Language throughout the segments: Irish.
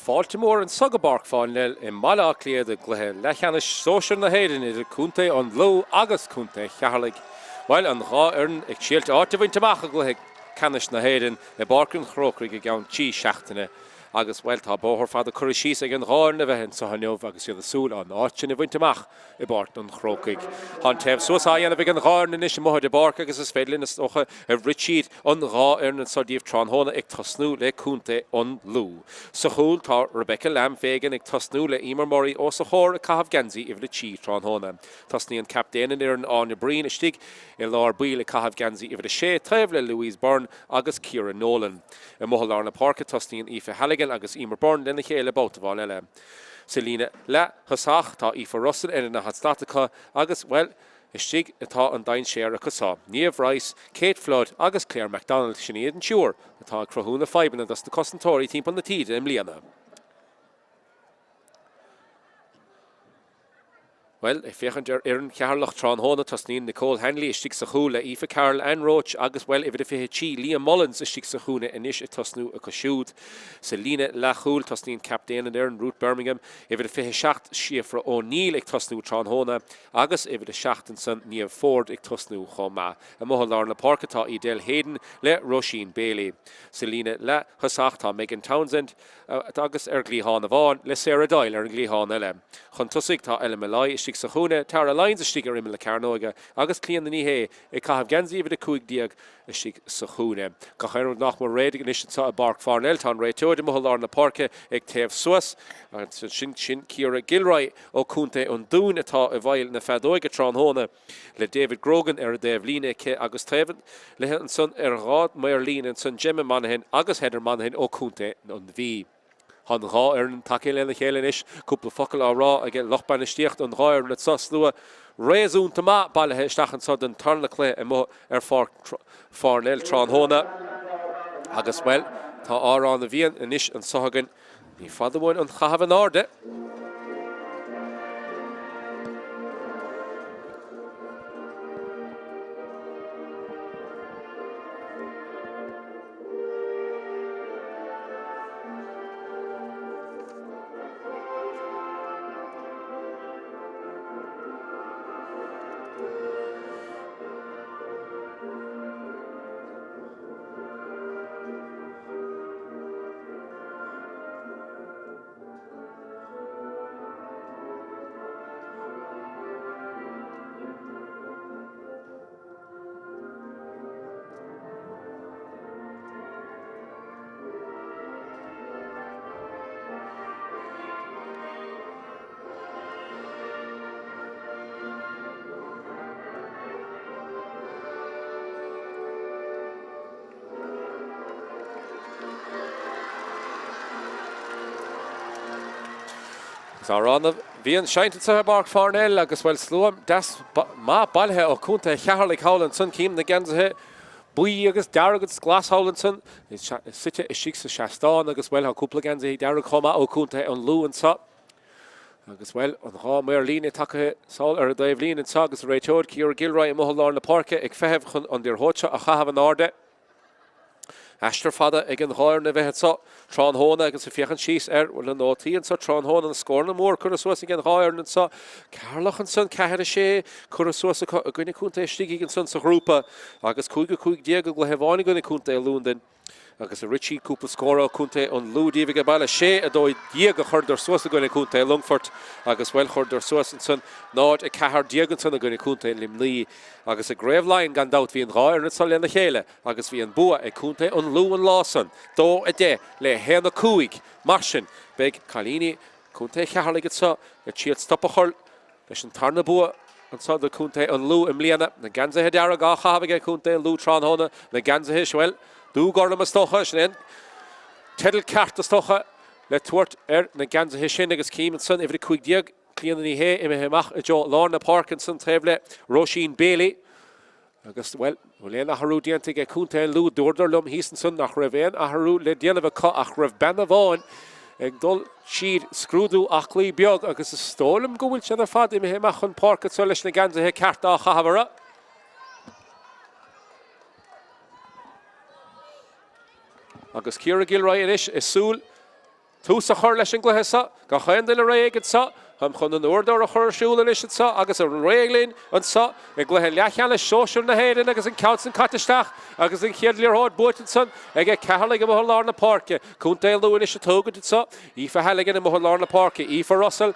Baltimore and Sugabbark Parnell in Mala Cluiche Leathcheannais Sóisir na hÉireann idir cúnta an Ló agus cúnta Ceatharlach. While an hÉireann ag síolt áit Tomach Cluiche Leathcheannais na hÉireann i Páirc Parnell ag an tí seachtaine. Agus well tá bóthar fada Cluiche ag an gáir na bheithin sa haneomh agus iad súl an áit na Tomach i Páirc Parnell. Han tef suas áana bheith an gáir na níos mothid i Páirc agus is féidir na stocha a Richard an gáir na sodíomh Tráthaire ag tosnú le cúnta an Lú. Sa chúl tá Rebecca Lamb fégan ag tosnú le Emer Murray ó sa chóir a Caitheamh Genzi i bhí tí Tráthaire. Tosnaí an captéann ar an áine brín istigh i lár buil a Caitheamh Genzi i bhí sé taobh le Louise Byrne agus Ciara Nolan. I mohol lár na Páirc tosnaí an Aoife Halligan agus Emer Byrne lena chéile bótaháil eile. Selina Leathcheannais tá Aoife Russell ina na Hadstatacha agus well istigh atá an dain séar a cosá. Niamh Rice, Kate Flood agus Claire MacDonald sin iad an siúr atá crothúna feiban agus na cosantóirí timp na tíide im líana. Well, if féchan an Ceatharlach Tráthaire tosnaíonn Nicole Henley istigh sa chúl Aoife Carol Ann Roach agus well if it fé tí Liam Mullins istigh sa chúna inis i tosnú a cosisiúd. Selina Leathcheannais tosnaíonn captéann ar an Ruth Birmingham if it fé seacht Siofra O'Neill ag tosnú Tráthaire agus if it seachtain san Niamh Ford ag tosnú chomá. A mohol lár na Páirc tá Idel Hayden le Roisin Bailey. Selina Leathcheannais tá Megan Townsend agus ar glíháin a bháin le Sarah Doyle ar an glíháin eile. Chun tusaigh tá Ella Malai istigh sa chúna Tara Lyons istigh ar imime le Carnóga agus clíon na níhé i Caitheamh Genzi i bhí cuaig diag istigh sa chúna. Gachéir nach mar réad an istigh sa Páirc Parnell tá réiteoid i mohol lár na Páirce ag taobh suas sin Ciara Gilroy ó cúnta an dún atá i bhail na fedóige Tráthaire le David Grogan ar a Dave Líne agus taobh le an son ar rád Mair Líne an son Gemma Monaghan agus Heather Monaghan ó cúnta an bhí. Han gáir an takeil le chéile is cúpla focail á rá ag lochban istíocht an gáir le sos lua réasúnta má bailthe stachan sa den Tarnach le ar Parnell Tráthaire agus well tá árán a bhíon inis an sohagan ní fadamhain an Caitheamh an Arde. Záránna bhíon seintin sa Páirc Parnell agus bhfuil slúam das má bailthe ó cúnta Ceatharlach Howland san cím na Genzathe buí agus dearagad glas Howland san site istigh sa seastáin agus bhfuil an cúpla Genzathe dearag chomá ó cúnta an Lú an sa agus bhfuil an há Mair Líne takeithe sáil ar a Dave Líne an sa agus réiteoid Ciara Gilroy i mohol lár na Páirce ag feitheamh chun an dtír hóite a Caitheamh an Arde. Ashtar fada ag an gáir na bheithe sa Tráthaire agus a fiochan síos ar bhfuil an átaíonn sa Tráthaire an scór na mór chur suas ag an gáir na sa Ceatharlach an son ceithre sé chur suas a gcuine cúnta istigh an son sa grúpa agus chuig diaag go hebháinna gcuine cúnta a lúndain agus a Richie cúpla scóra cúnta an lúdíomh go bailile sé a dóid diaag a chuir suas a gcuine cúnta a Longfort agus bhfuil chuir suas an son náid a cethar diaag an son a gcuine cúnta in Limlí agus a gréibhlein gan dát bhí an gáir na sa lena chéile agus bhí an bua ag cúnta an Lú an Lásan dó a dé le héna cúig mar sin beag Cailíní cúnta Ceatharlach sa a tíad stop a chuir leis an tarna bua an sa do cúnta an Lú im líana na Genzathe dearag á Caitheamh cúnta an Lú Tráthaire na Genzathe seoil dú garlam a stocha sin tedal ceart a stocha le tuairt ar na Genzathe sin agus cím an son ifir chuig diaag clíanna ní hé imimeach a jo lár na Páirc an son taobh le Roisin Bailey agus well bhfuil a harú dianta ag cúnta an Lú dúirdar lom híos an son nach raibh a harú le déanamh ach raibh benna bháin ag dul siad scrúdú achlaí beag agus is stólam go bhfuil sin ar fad imimeach chun Páirc sa leis na Genzathe ceart á Caitheamh. Agus Ciara Gilroy inis is súl Tús a chur leis an gluthe sa, go chain de le réigad sa, chum chun an uardar a chur siúla leis sa, agus an réiglín an sa, ag gluthe Leathcheannais Sóisir na hÉireann agus an Council Caiteisteach, agus an Chéad Líorthóid Buaithe ag Ceatharlach a Mohallar na Páirc, Cúntail Luan is a tógad sa, Aoife Halligan a Mohallar na Páirc, Aoife Russell,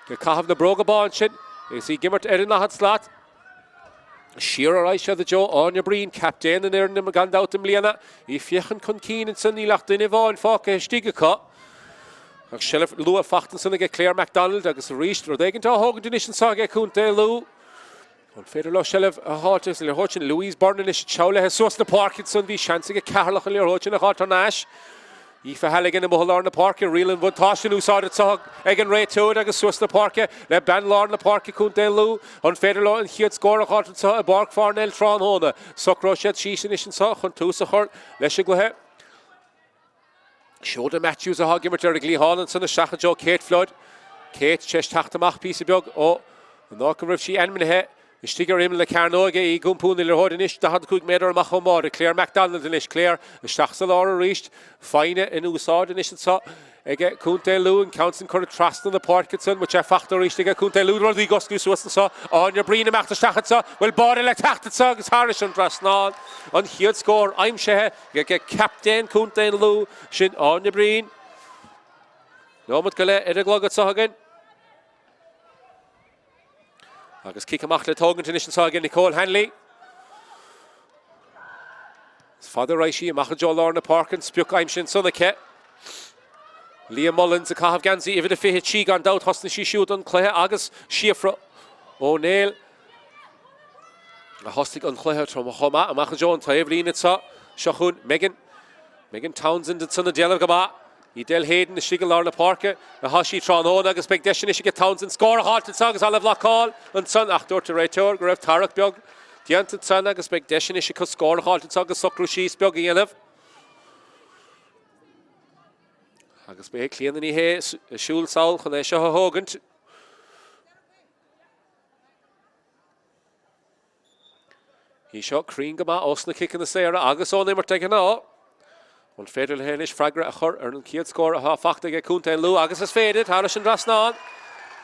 go caithfh na Brogabáin sin, is í gimmert ar in na Slát. Siar Aisha the Joe on your breen, captain and Erin and Maganda to Mliana. If you can keen and Sunny lacht in Yvonne Falk, a Stiga ag Sheriff Lua Fachtenson ag Claire MacDonald agus reached or they can tell Hogan Dinition Saga Kunte Lou. On Federal Sheriff a hot is Hochin Louise Barnelish Chowle has sourced the Parkinson, the chancing a Carlach and Hochin a hot on Ash. Aoife Halligan in Mohallar na Páirc, Reelan Wood Tashin who saw it sog, Egan Ray Toad, agus Swiss na Páirc, Le Ben Lord na Páirc, Kunte Lou, on Federal and Heat score a hot and saw a Páirc Parnell Tron Hona, Socrochet, Sheesinish and saw, Huntusahart, Leshiglehe. Showed the Matthews a hoggimer to Glee Hollandson, a Shach Joe Kate Flood, Kate Chesh Tachtamach piece of bug, oh, the knocker of she enmin he. Stiger him le Carnoga, I Gumpun in the Hood and Ish, the Hadcook Mader Mahomod, Claire MacDonald and Ish Claire, the Stachsalara reached, Fine in Usard and Ish and saw, get Kunte Lou and Council Current Trust on the Parkinson, which I factor reached to get Kunte Lou, or the Gustus was saw, on your Breen Mac the Stachatsa, well, body like Tachtatsa, is Harris and Drasnal, on here score, I'm Sheh, get Captain Kunte Lou, Shin on your Breen. No, but Gale, Edaglogatsa again. Agus kick amach le tógan tunis sa again Nicole Hanley. Father Reishi amach Jo Lorna Parkin spiuk aimshin Sunake. Liam Mullins a cahabh ganzi even the fihe chi gan dout hosna she shoot on Cléthe agus Shiafra O'Neill. A hostig on Cléthe from Homa amach Jo on Taevlin itsa. Shachun Megan Townsend and son of Dialog Gama. Idel Hayden the Shigal Lorna Parker, a Hashi Tron agus big deshin is get Townsend score a halt and songs Olive Lock Hall and son Actor to Raytor, Grev Tarek Bjog, Dianton son agus big deshin is could score a halt and songs Socrushis Bjog Yelev. Agus be clean in the hay, Shul Saul, and they show Hogan. He shot Crean Gama, Osna kick in the Sarah, Agus on them are taken out. On Federal Hanish, Fragra, a chur, and Kiad score a half factor get Kunte and Lou, Agus has faded, Harris and Rasnan.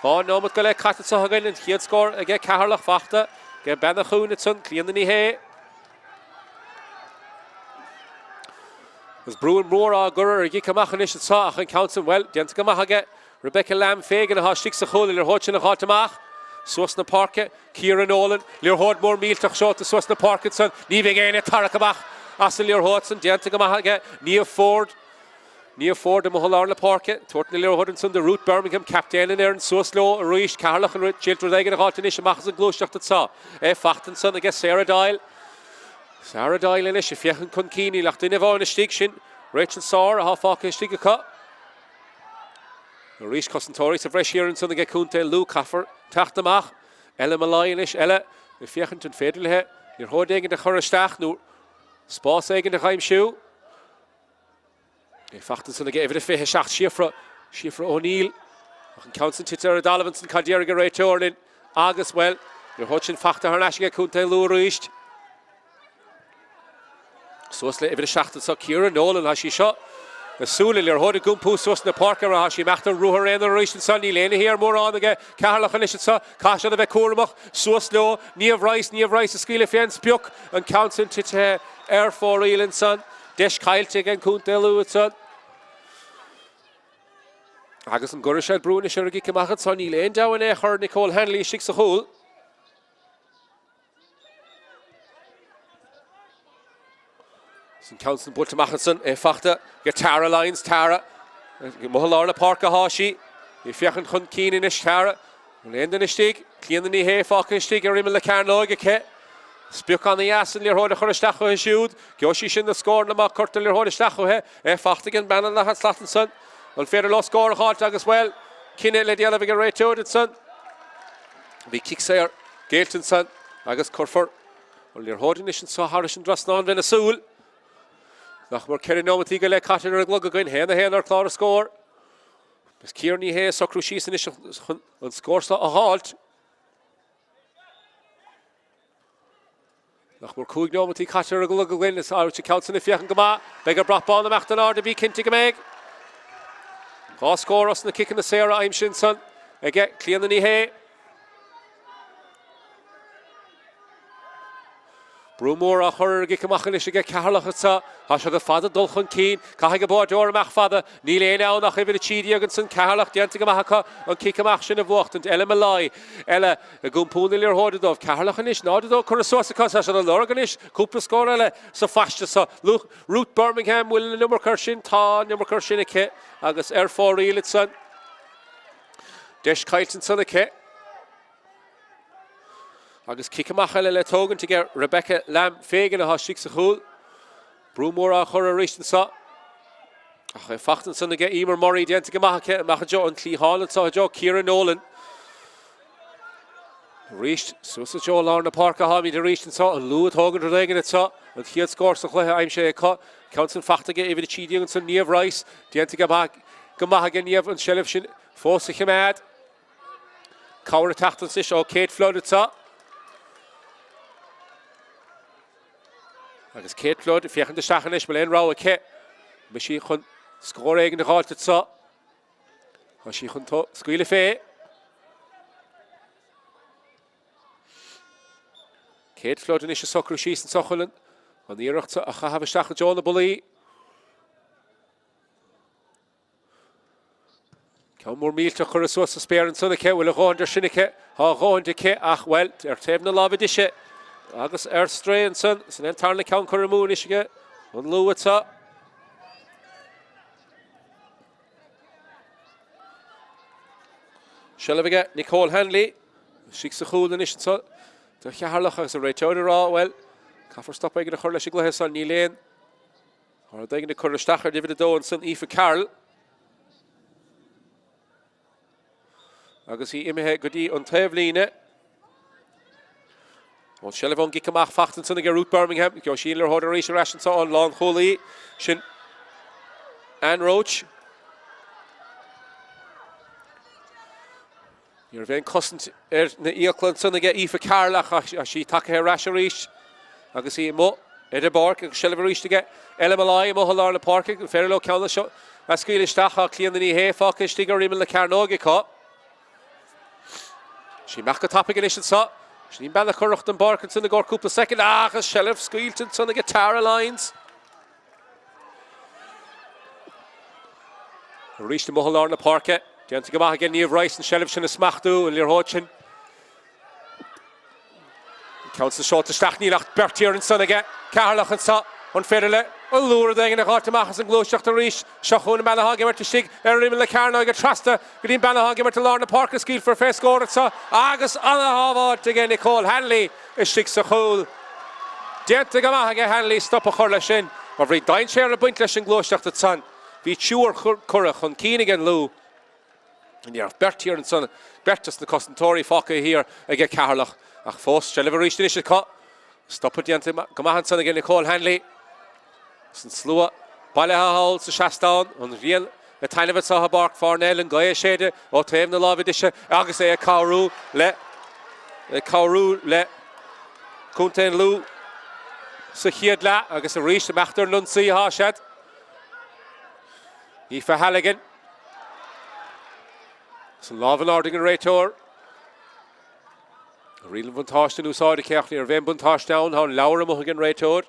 Oh, no, but Gale Catatsa again, and Kiad score, a get Ceatharlach factor, get Benachun, it's on clean in the hay. As Bruin Moore, Gurr, Gikamachanish, and Sach, and Council, well, Diantagamah Rebecca Lamb Fagan, a Hashik Sahul, Lir Hochin, a Hotamach, Swasna Parke, Kieran Nolan, Lir Hodmore, Mealtach shot to Swasna Parkinson, leaving in a Tarakabach. Asselir Hodson, Diantagamah, Nia Ford, the Mohallar na Páirc, Tortnil Hodson, the Root Birmingham, Captain in there, and so slow, Ruish, Carlach, and Children, they get a hot in Machs and Glush, that saw. Fachtenson, I guess Sarah Dial in ish, if you can Kunkini, Lachtin Evan, a Stiction, Rachel Saur, a half hockey stick a cut. Ruish Cosentoris, a fresh year and son, they get Kunte, Lou Caffer, Tachtamach, Ella Malayanish, Ella, if you can Federal here, you're holding in the Choristach, no. Spórt again the Chaim Shoe. Fachtenson again every fihe Shach Shiafra O'Neill. Council Twitter Dalavanson Cadira Ray Torlin. Agus well. You're watching Fachter Harnashing Kunte Lou reached. So it's every Shach so Kieran Nolan has she shot. The Sulil your Hoda Gumpu Sus na Parker has she Machter Ruher and the Rish and Sunny Lane here more on again. Ceatharlach and Ishitsa, Kasha the Bekurmach, so slow, Niamh Rice, a skill of Jens Puk, and Council Twitter. Air for Reelan son, Desh Kyle again, Kunte Lou son. Agus an Gurishad Bruin is Shergi Kamachat son, he lane down in her Nicole Hanley, Shix a hole. St. Council Bultamachatson, Fachta, get Tara Lines, Tara, Mohallar na Páirc Hashi, if you can hunt keen in ish Tara, Lane in a stick, clean in the hay, fucking stick, or even the Carnoga kit. Spiuk on the ass and Lirhoda Choristacho has shoot. Gyoshi in the score, the Mac Curtin Lirhoda he. Fachtigan, Bannon, the Hatslatenson. On Federal score, hot as well. Kinnet led the elevator right to it, son. The kicks there, Gailton, son. Agus Curfer. On Lirhoda Nation saw Harris and Drasnan Venezuela. Nachmar Kerry no Matiga le Catter and Glug again, hand the hand or Clara score. Miss Kearney here, Socrushis initial on scores a halt. Nachmar Coig no Mati Catter and Glug again, as Irish Council if you can come out. Beggar brought ball the Machtanar to be Kintigameg. Fá scór os na kick na tSaoir aim sin son. Ige clean ní hé. Brúmór a chur gi cymachal is ige Ceatharlach atá. Tá se go fada dul chun cín. Caithfidh go bord or amach fada. Ní léon ann nach ifir tídi agan san Ceatharlach dianta go maithacha an kick amach sin a bhuachtant. Eile me lai. Eile a gúmpúna líor hódadómh. Ceatharlach an is nádadó chur a suasa se an lorgan is. Cúpla scór eile sa fasta sa. Ruth Birmingham will number cur sin tá number cur sin a ce. Agus fór ílit san. Deis cailtan san a ce. Agus kick amach eile le tógan to get Rebecca Lamb fégan a hasig sa chúl. Brúmór a chur a rístan sa. Ach e fachtan san a get Emer Murray dianta go maithacha a jo an Clí Hálan sa jo Kieran Nolan. Ríst suas a jo lár na Páirc a Háimí de rístan sa an lúad tógan a régan a sa. An chiad scór sa chluithe aim sé a cá. Council fachtaige ifir tídi agan san níomh Rice. Dianta go maithacha níomh an shelf sin fósa chimad. Cáir a tachtan sis ó Kate Flood a sa. Agus Kate Flood fiechan de stachan is belein rá a ce. Me sí chun scór éigen de gáilte sa. Tá sí chun scuile fé. Kate Flood in is a socrú síos an sochalan. An íirecht a chahaf stachan John na Bulí. Ceann mór mílte chur a suas a spéireann sanna ce bhfuil a gáin sinna ce. Tá gáin de ce ach well taobh na lábhad ise. Agus strain san entarna ceann chur a mún isige an lua atá. Shelvige Nicole Hanley sig sa chúl is sa. Tá Ceatharlach agus a réiteoir rá well. Caithfar stop ag a chur leis gluthe san ní léon. Ar dagan na chur a stachar David a dó an san Aoife Carroll. Agus hí imithe go dtí an taobh líne. On Shelvon gi cymach fachtan san ag Ruth Birmingham. Gio sin lor hód a rééis a rasin sa an lán cholaí. Sin Anne Roach. Níor bhéin cosint na íoclan san ag Aoife Carroll a sí take a ras a rééis. Agus hí mo a barc agus Shelvon rééis ige. Eile me lai mo lár na Páirc an féidir ceanna seo. A scuile stacha clían ní hé fáca stígar rímel na Carnóga cá. Sí meach go tappa gan is an sa. Snín bella chuireacht an barcan san na gcór cúpla second agus Shelf scuiltan san na Tara lines. Ríist na mothal na Páirce. Dianta go maitha gan níomh Rice an Shelf sin na smachtú an líor hóid sin. Count sa seo taisteach nílacht bertíar an san aige. Ceatharlach an sa an féidirle. An lúr dagan a gáta machchas an glúisteach a ríis. Seachún na beannacha gimmar sig rimel le Carnóga a Tráchtaire. Go dtíon beannacha gimmar lár na Páirc scíl for fé scóir sa. Agus anna hábhád again Nicole Hanley is sig sa chúl. Dianta go maitha Hanley stop a chur leis sin. Mar bhrí dain sé ar a buint leis an glúisteach a san. Bhí túr curach chun cínig an lú. And you're bertíar an san. Bertas na Commentator fáca hir ag Ceatharlach. Ach fós, se lever ríist in is a cá. Stop it dianta go maitha san again Nicole Hanley. San slua baile haul sa seachtán an rian le tainmh sa Páirc Parnell an gaia séide ó taobh na lábhad ise agus é a Craobh le cúntainn lú sa chiad le agus a ríist a meachtar lunsaí há sead. Aoife Halligan. San lábhan arding an réiteoir. Rialan buntáiste úsáide ceachnaí ar bhéin buntáisteán há leabhar a muthaigh an réiteoir.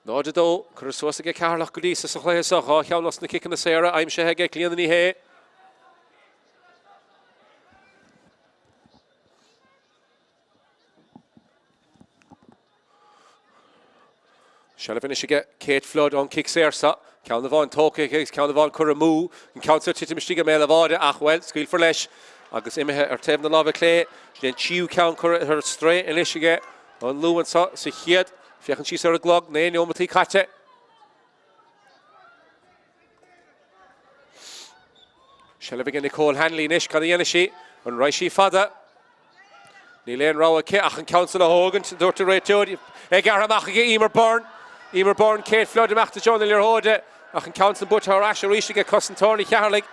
Náide dó, chur suas ag Ceatharlach go dtí sa chluithe sa chá cheannas na kickan na tSaoir aim sé ag clean ní hé. Shelvin is ige Kate Flood an kick séir sa. Ceann na bháin tóca ceann na bháin chur a mú. An council titim stíga mé le bháide ach well, scuil for leis. Agus imithe ar taobh na lábha clé. Sin tíú ceann chur ar stré in is ige an lúan sa chiad. Fiechan síos ar a glog, né neomatí caite. Shelvin Nicole Hanley nish can dhéana sí an raisi fada. Ní léon rá a ce ach an council a hógan dúirt a réiteoir. Ag ar amach ige Emer Byrne, Kate Flood amachta John na líor hóide. Ach an council bute ar as a ríis ige Commentator Ceatharlach.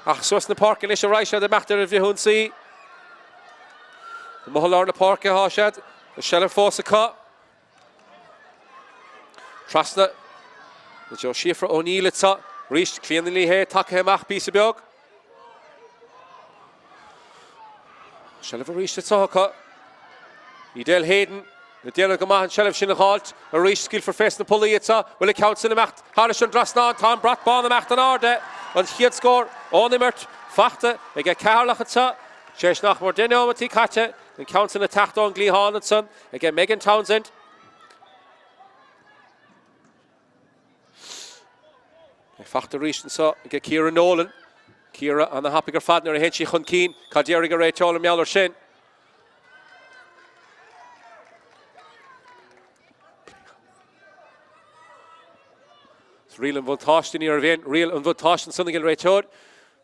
Ach suas na Páirc in is a raisi a amachta a bhíhún sí. Mothal lár na Páirc a há sead. A Shelf fós a cá. Trasna Joe Schiffer O'Neill it's reached cleanly here take him ach piece of bog. Shall have reached it so Idel Hayden the deal go man shall have shin halt a reach skill for face the pulley it's will it counts in the macht Harris and Drasna Tom Bratban the macht an order and hit score on the mert fachte they get Ceatharlach it's Chesh nach more dino with Katte and counts in the tacht on Glee Harnetson again Megan Townsend. Fachte reached and so get Kira Nolan. Kira on the happier Fadner and Henshi Hunkeen, Kadiriga Ray Tolam Yaller Shin. It's real and Voltash in your event, real and Voltash and Sunday Ray Toad.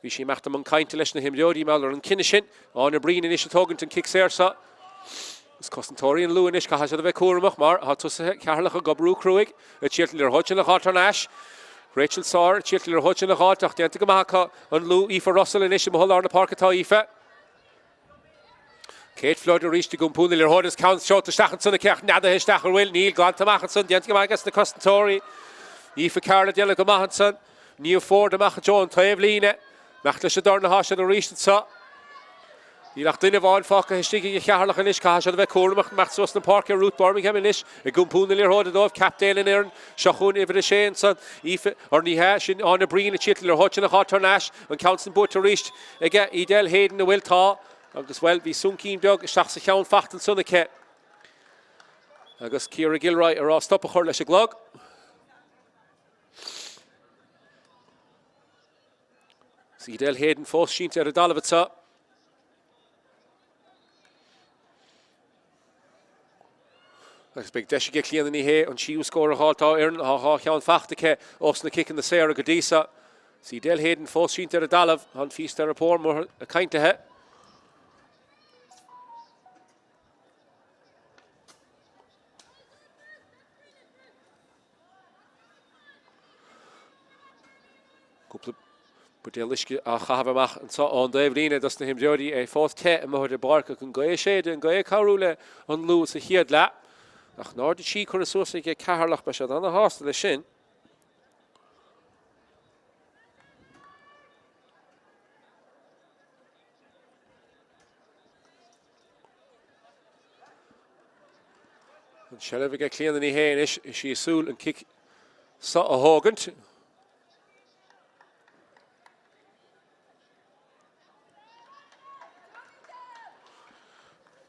Vishi macht am kind to listen to him Jody Meller and Kinishin on a breen initial Togenton kicks Ersa. It's Commentator and Lewinish Kahasa the Vekurmach Mar, Hatus Ceatharlach Gobru Cruig, a Cheatler Hodge and a Hot on Ash. Rachel Tsaoir, Cheatler Hodge and a Hot, Achtiantica Mahaka, and Lou Aoife Russell and Isham Hull on the Páirc Aoife. Kate Flood reached the Gumpoon, their Hodges counts short to Stachenson, the Kirch, Nada Histachel Will, Neil Glantamachanson, Diantica the Commentator, Aoife Carla Della Gamahanson, Neil Ford, the Machajo, and Taevline, Machlish Adorna Hash and the Reached Sa. Die nach drinnen waren Fakke Hestige Ceatharlach and Ishka had the Cormac Maxos and Parker Root Birmingham and Ish a Gumpoon in Hoded of Captain and Aaron Shahun Iver Shane son Aoife or Nihash on a breen a Chitler Hodge and a Hot Nash and Council Boat to reach again Idel Hayden the Will Ta as well be Sunkeem Dog Shachs Count Facht and Sunake Agus Kira Gilroy or stop a Horlish a glog Idel Hayden false sheen to Dalovitsa. I expect Deshi get clean in the hay and she will score a halt out Erin ha Count Fachtike Osna kick in the Sarah Gadisa. See Del Hayden false sheen to Dalov on feast their report more a kind to hit. But the Lishki Chavamach and so on Davidina does to him Jody a fourth cat and Mohor de Barca can go a shade and go a carule on Lewis a head lap. Ach nor did she could associate get Ceatharlach Bashad on the horse to the shin. And shall ever get clean in the hay and she is soul and kick so a Hogan.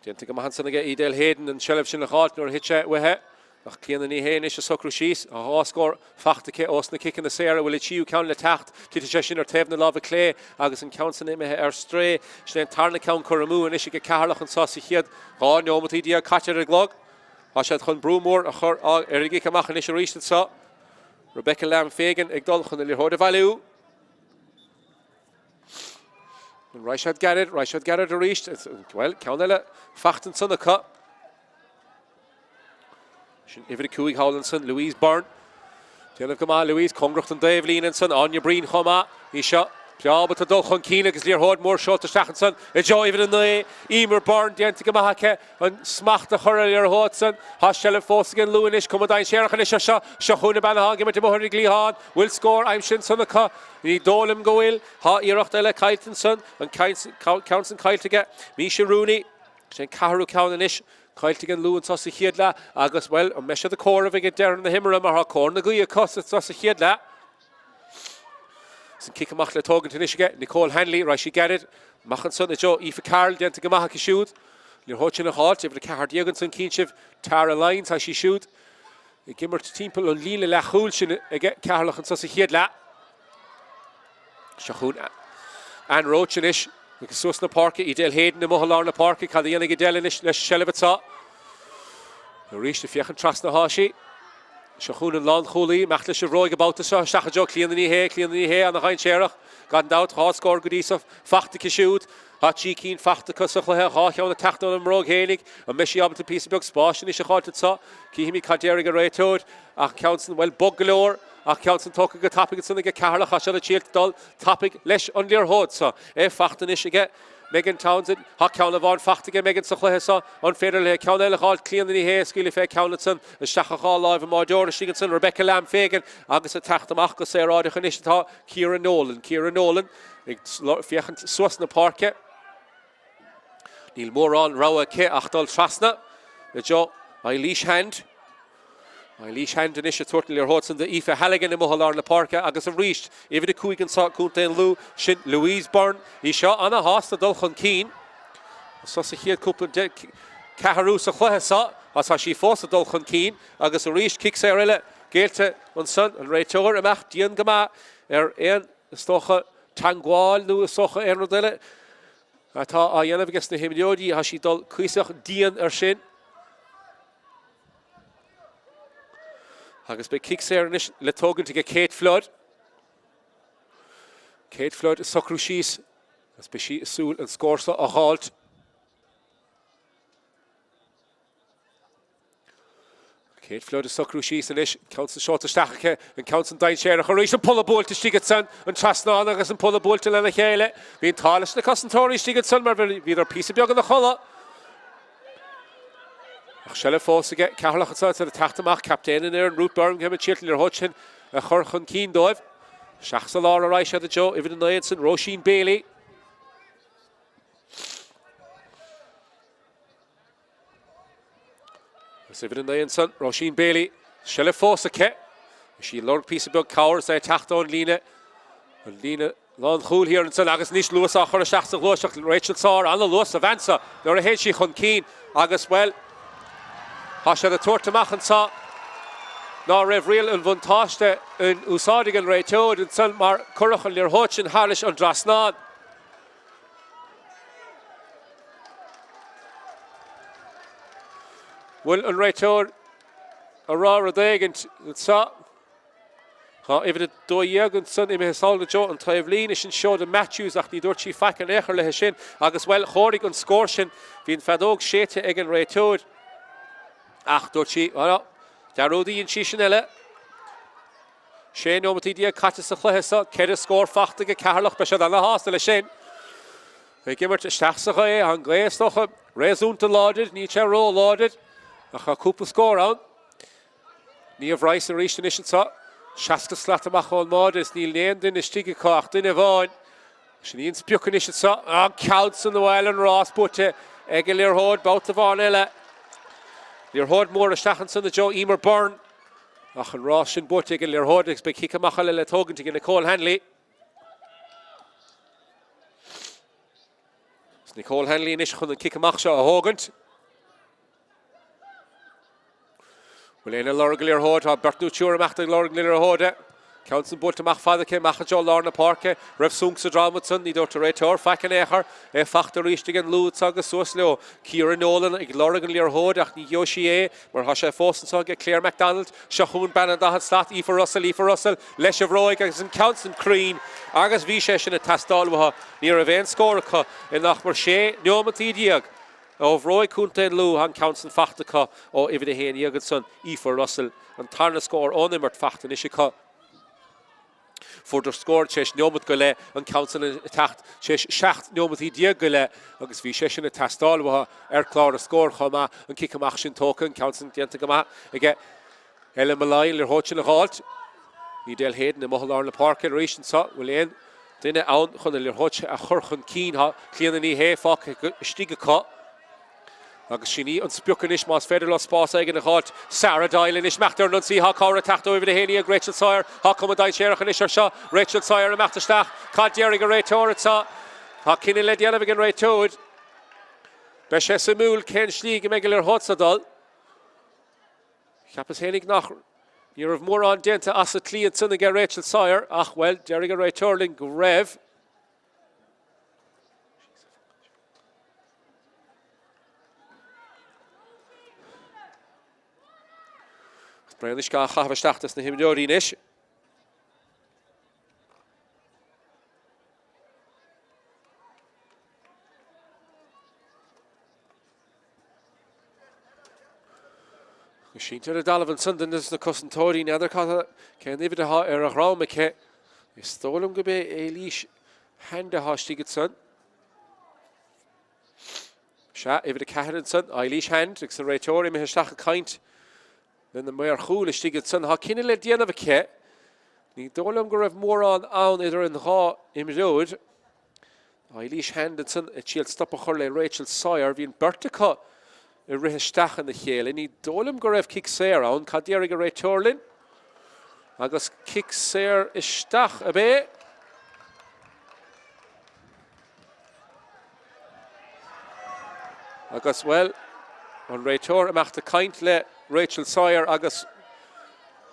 Diantica Mahanson again Idel Hayden and Shelev Shinachalt nor hitch with it. Ach clean in the hay and Isha Socrushis a horse score Fachtike Osna kick in the Sarah will it you count the tacht Titishin or Tevna Lava Clay Agus and counts in him er stray Shlen Tarna count Coramu and Isha get Ceatharlach and Saucy Head oh no but idea catch a glog Hashad Hun Brumor a her Erigika Mach and Isha reached it so Rebecca Lamb Fagan Egdol Hun the Horde Value and Rashad Garrett reached well Countella Fachten son the cut Every Cooey Howlandson, Louise Byrne. Tell come on, Louise, Congracht and Dave Leanenson, Anya Breen, Homa, Isha, Piaba to Dulchan Keena, because Lear Hord more shot to Stachenson, a joy even in the Emer Byrne, Diantica Mahake, and Smacht the Hurrier Hodson, Hashell and Fossigan, Lewinish, Commodine Sherach and Isha, Shahuna Banahag, Gimme to Mohari Glihan, will score, I'm Shin Sonaka, Ni Dolem Goil, Ha Irachdella Kaitenson, and Counts and Kyle to get Misha Rooney, Shen Kaharu Counanish. Kailtigan Lewin Saucy Hiedla, Agus well, and measure the core of it there in the Himmerum or corn the Guya cost at Saucy Hiedla. Some kick a machla token to Nishiga, Nicole Hanley, right, she get it. Machanson, the Joe, Aoife Carl, Diantica Mahaki shoot. You're watching a halt, if the Cahar Diegonson Kinshiv, Tara Lines, how she shoot. The Gimmer to Temple on Lila Lachulshin, again, Carlach and Saucy Hiedla. Shahun and Rochinish. Because Susna Park, Idel Hayden, the Mohalarna Park, Kadiana Gidelinish, Les Shelevitsa. The reach the Fiachan Trasna Hashi. Shahun and Lon Khuli, Machlish Roig about the Shachajo, clean the knee, on the Hein Sherach. Got out, hard score, Goodisov, Fachtika shoot. Hachi Keen, Fachtika Suchle, Hach on the Tachton and Rog Hanig, and Meshi up to piece of book, Sposh and Ishachatsa, Kihimi Kaderiga Raytod, Council, well, Buggalore. Council talking a topic, it's something a Ceatharlach, I shall achieve the topic, Lesh on your hood, so Fachtanish again, Megan Townsend, ha ceanna bháin fachtaige Megan sa chluithe an féidir le ceanna eile gáil clían í hé scuile fé ceannasan an stachaá láimh máideoir Stiganson, Rebecca Lamb fégan agus a teachtamach go sé ráideach an isitá Ciara Nolan. Ciara Nolan ag fiochan suas na parke. Níl mór an ráha ce ach dul trasna. Le jo, Eilish Hand. Eilish Hand in isise tuairteáil ar hótsan de Aoife Halligan i mthall ar na parke agus a ríist. Évid a cúigan sa cúnta in Lou sin Louise Byrne. Í seo anna hásta dul chun cín. So sa chiad cúpla ceathrú sa chluithe sa as ha sí fós a dul chun cín agus a ríist cic sé ar eile géalte an son an réiteoir amach díon gama ar éon stocha tangháil nó socha ar nó duile. Atá a dhéanamh agus na himneoidí ha sí dul cuiseach díon ar sin. Agus be cic sé ar inis le tógan go Kate Flood. Kate Flood is socrú síos agus be sí súil an scórsa a háilt. Kate Flood is socrú síos in isis count an seota stachacha an count an dain séir a choréis an pullabóilte Stiganson an trasnáin agus an pullabóilte lena chéile. Bhíon tálas na cosantóirí Stiganson mar bhí ar písa beag an na chola. Ach selle fósaige Ceatharlach atá ar a teachtamach captéann ar an Ruth Birmingham a tíirteáil ar hóitsin a chur chun cín dóibh. Seach sa lá a ráis a jo, Ifid an Nainson, Roisin Bailey. Ifid an Nainson, Roisin Bailey. Selle fósaige. Sí lord písa beag cáir sa teachtáin líne. An líne lán chúil híar an son agus níos luas a chur a seach sa glóiseach Rachel tSaoir anna luas a bhainsa. Nuair a héad sí chun cín agus well Tá sé a tuairteach an sa ná raibh rial an bhaintáiste an úsáidig an réiteoid an san mar currachan lear hóitin hális an drasnád. Bhfuil an réiteoid a rá a déig an sa. Tá ifid a dóíag an san imime hesáilna jo an taobh lín is sin seo de Matthews ach ní dúirt sí feic an éair le sin agus bhfuil chóirigh an scóir sin hín fedóg séite ag an réiteoid. Ach, dúirt sí, dearódaíonn sí sin eile. Sé nómatí díag caite sa chluithe sa, ceir a scór fachtaige Ceatharlach be sé anna hásta le sin. Ag gimmart isteach sa é an gléastocha réasúnta láidir, ní sé ró láidir, ach a cúpla scór an. Ní a bhreis a ríist in isin sa, seaca slatamach ón máid is níl léon din is tíige cach duine bháin. Sin íon spiúcan isin sa, an cauts an bhil an rásbúte ag a léarthóid báta bháin eile. Níor hóid mór a stachan san na jo Emer Byrne. Ach an rás sin búte ag a léarthóid agus be cicamach eile le tógan ag Nicole Hanley. Nicole Hanley in is chun an cicamach seo a thógant. Bhfuil éana lorg a léarthóid ha Bertnú Túr amach ag lorg léarthóide. Count an búte amach fadacha macha jo lá na parke. Raibh sung sa drámatson ní dúirt a réiteoir feic an éair fachta ríiste an lúd agus suas leo. Ciara Nolan ag lorg an léarthóid ach ní geo sí mar ha sé fósansa ag Claire MacDonald seo chun bean dahad slat Aoife Russell leis a bhróig agus an count an crín agus bhí sé sin a testáilmhatha ní a bhéon scóracha in nach mar sé neomatí díag. Ó bhróig cúnta in lú an count an fachtacha ó ifid a héan íagad son Aoife Russell an tarna scór ónimmart fachta is ka. For der scór séis neomad go le an council tacht séis seacht neomatí díag go le agus bhí sé sin a testáilmhatha ar clár a scór chuma an cicamach sin tóca an council dianta go maith ige eile malail ar hóitin a gáilt. Ní déal héad na mthall ar na parke rééis an sa bhfuil éon duine ann chun ar hóite a chur chun cín clíanana ní héfach stíige cá. Agus sinní an spiúcan is más féidir le spás ag an gáilt Sarah Dylan is meachtar an sí cáir a teachta over the héine ag Rachel tSaoir Commentator séireachan is seo Rachel tSaoir a meachtarsteach cá dearg a réiteoir atá Tá cinenne le déanamh an réiteoid. Be sé sa múl cén slí go mbeidh ar hótsadal. Cheapas hénig nach ní raibh mór an déanta as a tlíonn sanna ag Rachel tSaoir ach well dearg a réiteoirling go raibh. Brian is ga chafaisteachtas na himneoirí is. Síntar a dalhan sundan is na cosantóirí neidir cén ifid ar a ghrámaice is tólam go bé Eilish Hand a hástigad san. Se ifir de Ceatharlach son, Eilish hand, ag san réiteoir me heisteach a caint. Then the mayor chúl is stigad son, ha cinna le déanamh a ce. Ní dólam go raibh mór an idir an dhá imróid. Eilish hand son, a tíal stop a chur le Rachel Sóisir, hín bertacha I ritheisteach an na chéile. Ní dólam go raibh kick séir ann, cá déarag a réiteoirlinn. Agus kick séir isteach a bé. Agus, well, an réiteoir amach a caint le Rachel Sóisir agus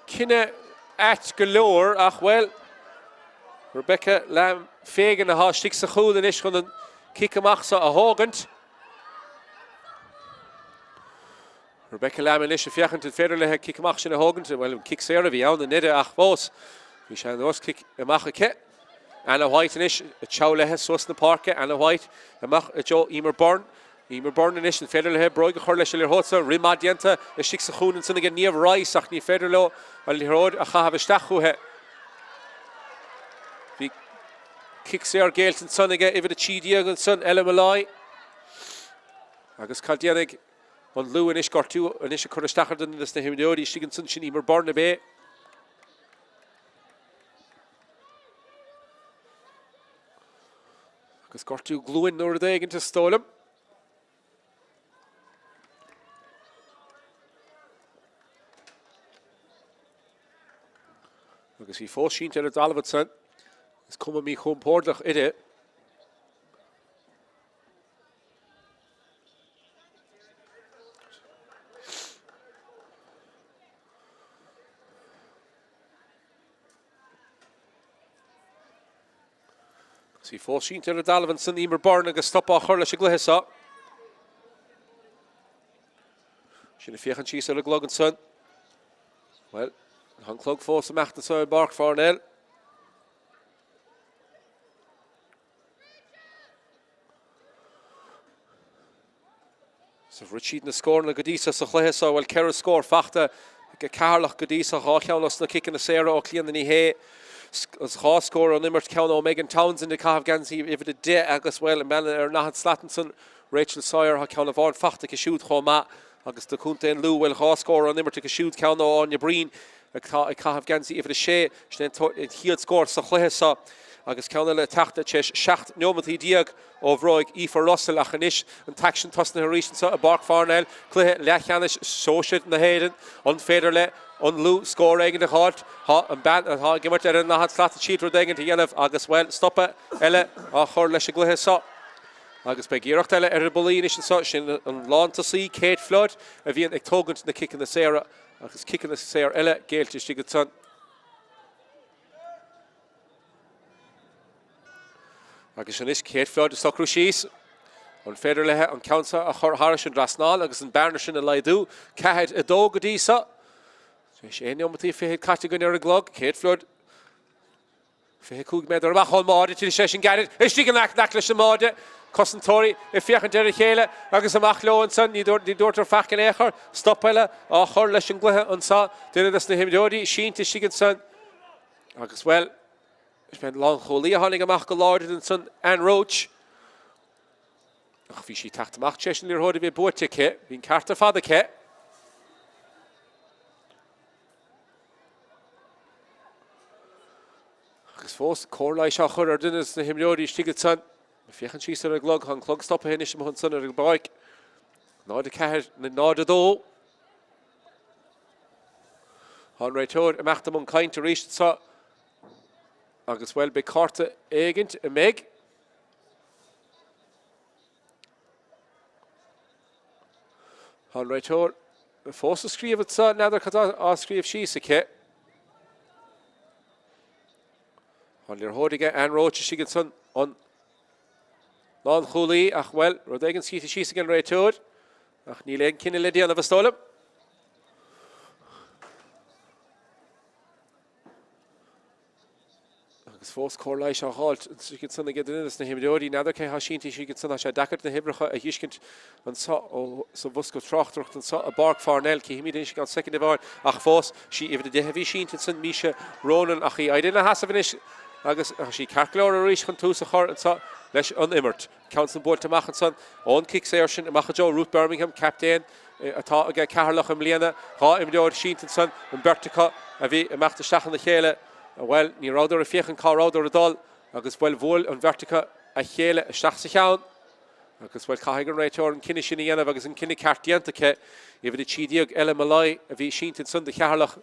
cinenne at galore ach, well, Rebecca Lam fégan a há stig sa chúl in is chun an kick amach sa a hágant. Rebecca Lam in is a fiachant in féidir lethe kick amach sin a hágant, well, kick séir a bhí ann in nide ach fós. Bhí sé an os kick amach a ce. Anna White in is a tSaoir lethe sos na parke, Anna White amach a Joe Emer-Byrne. Emer-Byrne in is in féidir lethe broig a chur leis le hósa, rimad dianta a stig sa chúl in sin again níomh ráis ach ní féidir le a liróid a chahabh isteach chuthe. Kick séir géalt an son aige ifir a tídiag an son eile malai. Agus caldéannig an lú in is gortú an is a chur isteachar den is na himdóí stig an son sin Emer-Byrne a bé. Agus gortú glúin nóir a dégin ta stólam. Agus hí fós sínt ar a dalvad son. Is cuma mí chumpórdach ide. Hí fós sínt ar a dalvad son Emer-Byrne agus stoppa a chur leis a gluthesa. Sin a fiachan síos ar a glogan son. Well, an clog fós a meachta sa Páirc Parnell. So Richard na scór na godísa sa chluthesa, well, ceir scór fachta go Ceatharlach godísa há ceannas na kick na séire ó clian na ní hé. As há scór an immert ceann ó Megan Townsend i cahabh gansaí ifir de dé agus, well, mean ar nachad Slatinson, Rachel Sóisir há ceann a bhard fachta go siúd chomh ma agus do cúnta an lú, well, há scór an immert go siúd ceann ó Anya Breen i cahabh gansaí ifir de sé, sin hiad scór sa chluthesa agus ceanna le teachta teis 7 neomatí diag ó bhróig Aoife Russell ach an is an taction tos na hÉireann sa a Páirc Parnell, Cluiche Leathcheannais Sóisir na hÉireann, an féidir le an lú scór aigen de cháirt, mBan a há gimmert ar an nachad slata tíadú daigen de dhéanamh agus, well, stoppa eile a chur leis a gluthe sa. Agus be géireacht eile ar a bolín is sin an lántasaí Kate Flood a bhíonn ag tógant na kick na séire agus kick na séir eile géilte stigad son. Agus an is Kate Flood is socrú síos an féidir lethe an ceansa a chur thar sin drasnáil agus an bearna sin a leidú ceithid a dó go dísa. sé neomatí fihéad caitegann ar a glog, Kate Flood fihéad cúg méid ar amach chun máide tí sé sin gairid, is tí an nach leis an máide, Commentator I fiachan deir chéile agus amach leon san, ní dúirt ar fachcan éachar, stop eile á chur leis an gluthe an sa, duine na himdóí sínta sigad san. Agus, well, is ben lang cholí a hánig amach go láidir an san Anne Roach. Ach, bhí sí tacht amach teis an líorthóda bhí buaite ce, bhín carta fada ce. Agus fós, cóirlaid seo chur ar duine na himdóí stigad san. Fiachan síos ar a glog, an clog stoppa hen is chun san ar a báic. Náid a ceithir na náid a dó. An réiteoir amach am an caint a ríist sa. Agus, well, be carta éigint a meg. An réiteoir fós a scríomh sa, nádar cad á scríomh síos a ce. An líorthóide Anne Roach a sigad san an Lán chúlaí ach, well, rud éigean scíta síos an réiteoir ach ní léon cinenne le déanamh a stólam. Agus fós cóirlaid seo háilt sigad sanna gad duine na himdóí nádar cé sínta sigad sanna sé dacart na hibrecha a dhiiscint an sa ó sa bhusco Tráchtaire an sa a Páirc Parnell cí himí sin gan second bhar ach fós sí ifir de dehebhí sínta san míse Rónan ach í aidir na hasamhanis agus sí carcleir a rís chun tús a chur an leis an immert. Council Board Tomach son on kick Saoirsin Macha Joe Ruth Birmingham captain atá a Ceatharlach am Líana há imdeir Shinton an Bertica a bhí amachta stachan na chéile well ní ráidir a fiochan cá ráidir a dal agus bhfuil bhil an Vertica a chéile a staach sa cheann agus bhfuil caiig an réiteir an cinine sin dhéanamh agus an cinine cartdiantacha i bhí tídiaag eile malai a bhí Shinton de Ceatharlach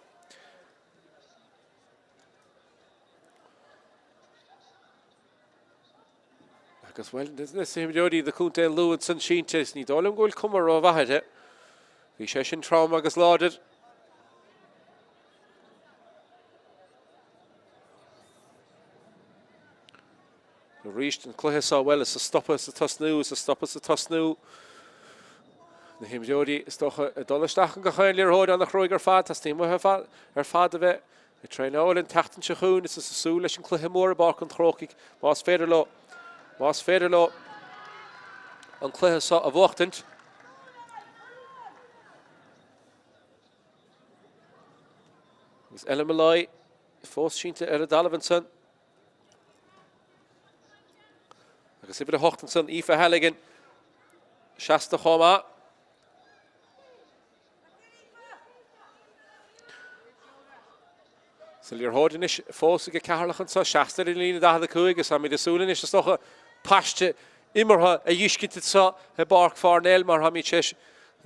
agus well na séimdeorí de cúnta an luúid san Shintas ní dálam ghfuil cumar ó bhaide bhí sé sin trauma agus láidir the reached and Cluiche saw well as a stopper as a tosnú na himdeorí is doch a dollarstach go chain lear hóid an nach roigar fad tas tímo fad a bheith I train all in tachten se chuún is a súl leis an Cluiche mór a barc an trócaigh más féidir lo an Cluiche sa a bhachtant agus eile malai fós sínta a Dalvinson agus ibid a Hochtenson Aoife Halligan Shasta Choma so líor hódin is fós go Ceatharlach an Shasta in lína da cuaig agus ha mi de súlin is stocha paiste immerha a dhiiscinnte sa he Páirc Parnell mar ha mi is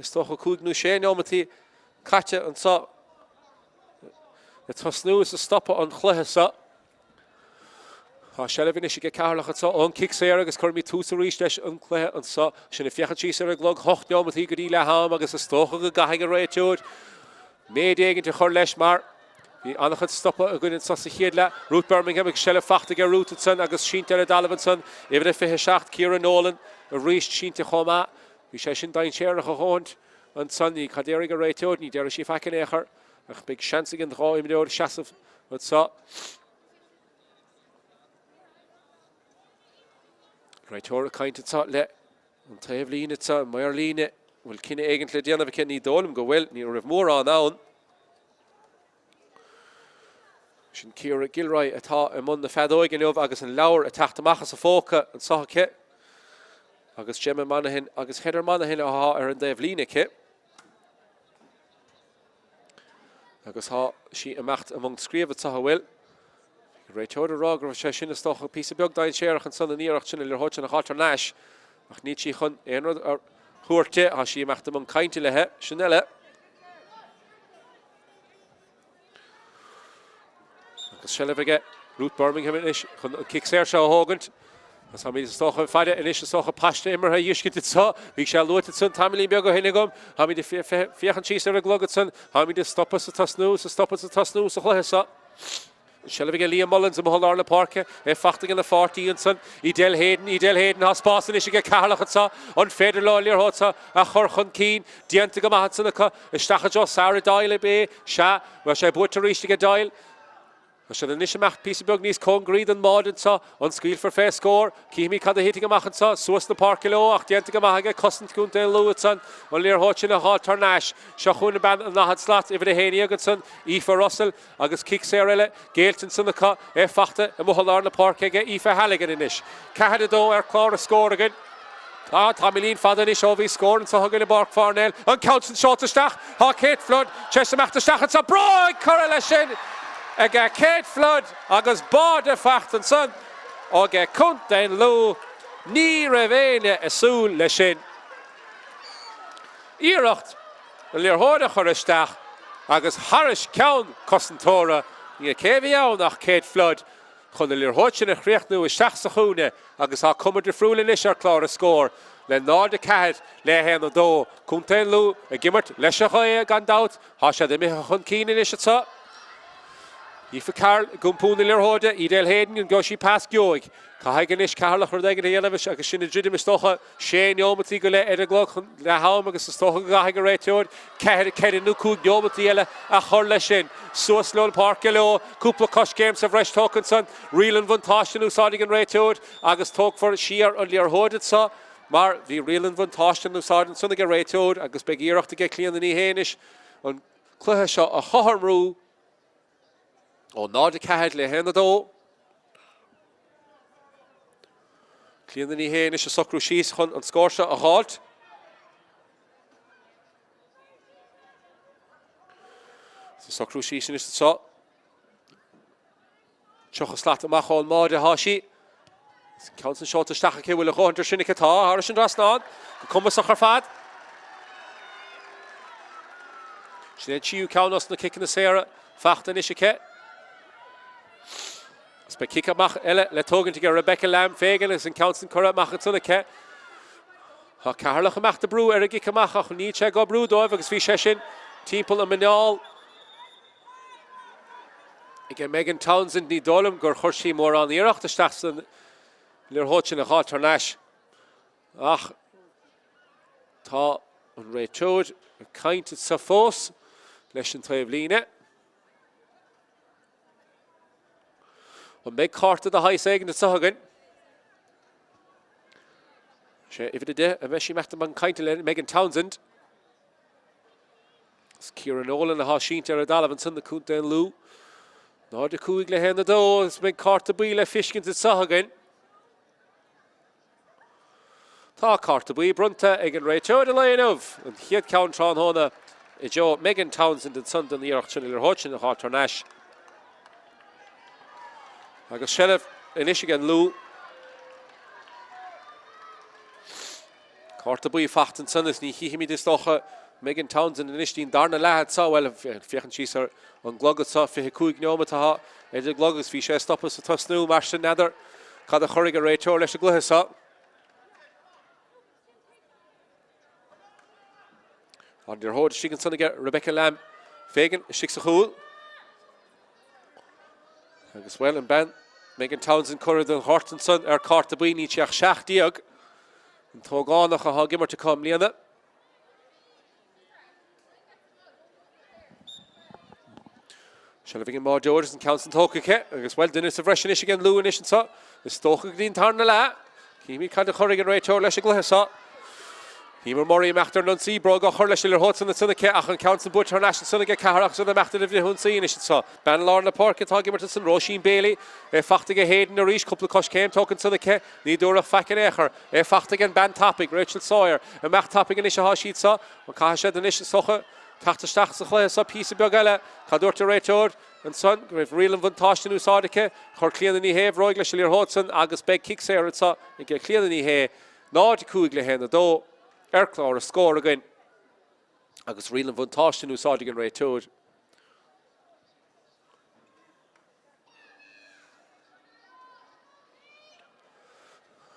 stocha cúig nú sé neomatí caite an sa the tosnú is a stopper an Cluiche sa Tá Shelvin is go Ceatharlach an sa on kick Saoir agus chur mi tús a rís leis an Cluiche an sa sinna fiochan sí ar a glog hocht neomatí go dí le ham agus a stocha go gaithig a réiteúd médéigin te chur leis mar Bhí annachad stoppa a gúin sa chéadla Ruth Birmingham ag seile fachta go Rútanson agus Sínta a Dalvinson ifir a fiche seacht Ciara Nolan a ríist Sínta Chomá bhí sé sin dain séarach a hóint an san ní cadéir go réiteúd ní deir sí fecin éair ach big seansig an dhá imdeir seasamh an sa réiteúir a cainte sa le an taobh líne sa mar líne bhfuil cinenne éigent le déanamh cin ní dólam go bhfuil ní raibh mór an ann sin Ciara Gilroy atá am na fedóig an agus an leabhar a teachtamachchas a fóca an sacha agus Gemma Monaghan agus Heather Monaghan atá ar an daobh líne agus há sí amacht among scríomh sa bhfuil réiteúir a rágur sé sin stocha pí beag dain séarach an san íirecht sin le hóid an Tráchtaire ach ní sí chun éonrad ar thuairte a sí amacht among cainte lethe sin eile agus Shelvige Ruth Birmingham is chun kick Saoir se hágant as ha mi stocha faide in is stocha paiste immer ha dhiiscinnte sa bhí sé luaite san tamlín beag go hinne gom ha mi de fiochan sí ar a glogad san ha mi de stoppa sa tasnú sa Cluiche sa Shelvige Liam Mullins am Hallar le Parke fachting in the 40 san I Del Hayden has passan is go Ceatharlach sa an féidir lá líor hót sa a chur chun cín dianta go maithe sanna isteach jo Sarah Doyle be se bhfuil sé buirte ríiste go Doyle Sé an is amacht pí beag níos congríd an mádan sa an scuil for fé scór cíimi cad a héting amachchan sa suas na Páirc Leo ach dianta go maithe cosint cúnta luúid san an líor hóid sin a Tráchtaire se chuúna ban an nachad slat ifir a héine agad san Aoife Russell agus kick Saoir eile géaltain sanna fachta a Hallar na Páirc ige Aoife Halligan inis Cahad a dó ar clár a scór agad Tá milín fadan is ó bhí scór an sa hagan na Páirc Parnell an Council seátasteach há Kate Flood teiste amachtasteach an sa broid chur lei sin ag Kate Flood agus bád a fachtan san ag cúnta an lú ní ra bhéine a súl le sin. Íireacht a líor hóide chur isteach agus tharis ceann cosantóra ní céimhí ann nach Kate Flood chun na líor hóid sin a chríochtnú isteach sa chúne agus há cumar de friúla is ar clár a scór le nád a cehad le hen a dó cúnta an lú a gimmert leis a chué gan dat há sé de mithe chun cíine is sa Aoife Carl gumpúna líor hóide I Del Hayden an go sí pas geoig Caigan is Ceatharlach chuir ag a dhéanamh agus sinna dridim is stocha sé neomatí go le ar a glog le ham agus is stocha go gaithig a réiteúir ceir nó cúig neomatí eile a chur lei sin suas le Páirc Leo cúpla cos games a bhreis tócan san rialan bhaintáiste úsáidig an réiteúir agus tóg for siar an líor hóide sa mar bhí rialan bhaintáiste úsáidan sanna go réiteúir agus beag íireachta go clían na ní héanais an Cluiche seo a chotharmrú ó nád a cehad le hen a dó Clian ní hé is a socrú síos chun an scóirse a gháilt. Socrú síos is tá. Tucha slaat amach an máide háisí. Count an seo isteach ché bhfuil a gáintear sinna atá, thar sin drasnád, go cumas a chu fad. Sin tíú cánas na kick na séire, fachta is ché. Is be kick amach eile le tógan go Rebecca Lamb fégan is an count an curra amach tuna ché. Tá Ceatharlach amach de brú ar a gic amach ach ní sé go brú dóibh agus bhí sé sin timpeall a miniál. Ige Megan Townsend ní dólam gur chuirsí mór an iirecht isteach san Lear hóin a chátar neis. Ach, tá an réiteúid a cainte sa fós leis an taobh líne. An méid carta a haith éigen na sahagan. Sé ifid de a bheith sí meachta man cainte le Megan Townsend. Is Kieran Nolan a há sínt ar a dalabhan san na cúnta an lú. Ná de cúig le hen na dó, is méid carta bí le fiscin sa sahagan. Tá carta buí brunta ag an réiteúid a léanamh an chiad count trán hóna I Joe Megan Townsend and Sunday the York Channel Hodgson Hart Nash. Agus Sheriff in Michigan Lou. Carta bui fachten son is ní hí mi dis doch Megan Townsend in Ishtin darna lad sa well fichen cheeser on glogus sa fi kuig noma ta ha e de glogus fi sé stop us to snu marsh nether cad a choriga réiteúir leis a gluthe sa. On their hold, she can son get Rebecca Lamb, Fagan, Shix a Hool. Agus well and Ben, Megan Townsend, Corridor, Horton son, Carta Bini, Chach Shach Diog, and Togan, a Gimmer to come, Liana. Shelving in more Georges and Counts and Tokake, agus well, Dennis of Russian Michigan, Lou and Ishinsa, the Stoke Green Tarnala, Kimi kind of Corrigan Rachel, Leshigla. Hímar Murray meachtar non sí bro go chur leis le hót san na sunna ce ach an count san butcher national sunna ge Ceatharlach san meachtar le hun sí is sa ben lár na park tá gimar san Roisin Bailey fachta ge héden a ríis couple cos came token sunna ce ní dúra facin éair fachta gen ben topic Rachel Sawyer a meach topic in is a há sa an ca sé den is socha tachtasteach sa chlé sa pí begaile cadúirta réiteúir an son gribh rialan vantáistú sáidice chur clíanana ní héh roiig leis le hót san agus beg kick séir sa I ge clíanana ní hé náid cúig le héna dó Erklár a scór again agus rialan vantáistú sáidig an réiteúir.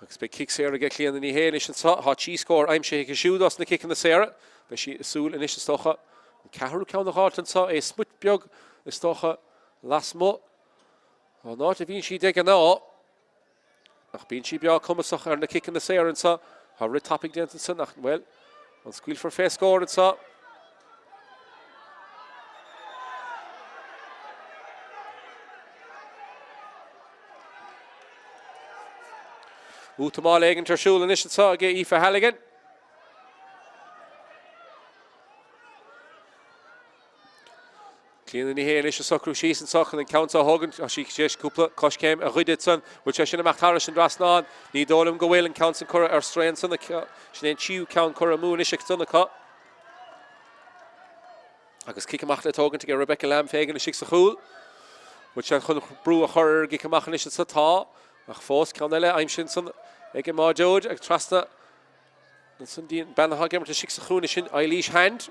Agus be kick séir a ge clíanana ní hé is an sa há tí scór aimim sé go siúdas na kick na séire be si súl in is stocha an ceathrú ceann na háit an sa é smut beag is stocha las mo á náid a bhíonn si de an ná ach bíonn si beag cumasach ar na kick na séire an sa Har rid topic dent in sun nach well on squeal for face score it saw Utamal egen ter shul in is saw ge Aoife Halligan Clean in here is a soccer she's and soccer and counts a Hogan she just couple cosh came a rid son which I should have Harris and Drasnan need Dolem go well and counts and Cora or strains on the she then chew count Cora Moon is on the cut I guess kick him after Hogan to get Rebecca Lamb Fagan and Shix a Hool which I could brew a horror gick him after is a ta ach fos Canella I'm Shinson again more George I trust that and Sunday Ben Hagam to Shix a Hoon is in Eilish hand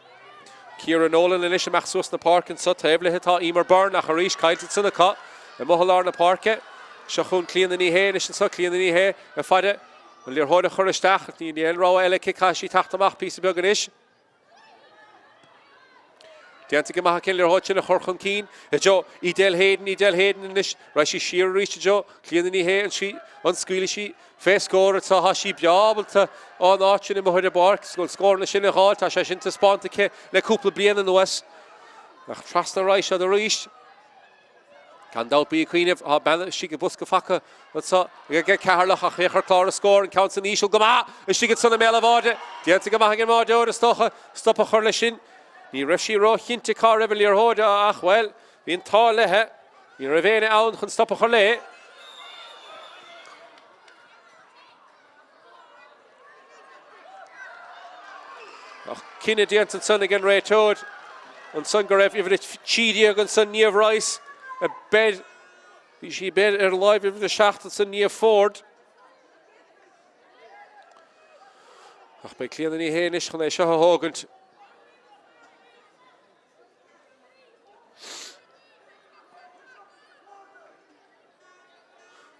Kieran Nolan in Isha Maxus na park and Sut Table hita Emer Burn nach Harish Kaited Sun cut and Mohalar na park Shahun clean the knee hair and so clean the knee hair and Fada will your hoda Huristach the Elro Ele Kikashi Tachtamach piece of Buganish the Antigamaha Killer Hotchin a Horkon Keen a Joe Edel Hayden in this Rashi Sheer reached Joe clean the knee hair and she unsquealy she face score it's a hashi able to on arching in the bark score the shin halt as shin to spawn to le couple blian in the west nach trust the right of the reach can doubt be queen of ban she could buska faka let's get Ceatharlach a her clear score and counts an ishul gama she gets on the mail of order the antigama again more do stop a hurlishin ni reshi ro hinte car revelier hoda ach well in tale he ni revene out can stop a hurle Cinna Dianton son again Ray Toad. And son go raibh ifrit Chidi and son Niamh Rice. A bed. She bed live ifrit the Shacht son Niamh Ford. Ach by Clean ní hénis chun é seo hógant.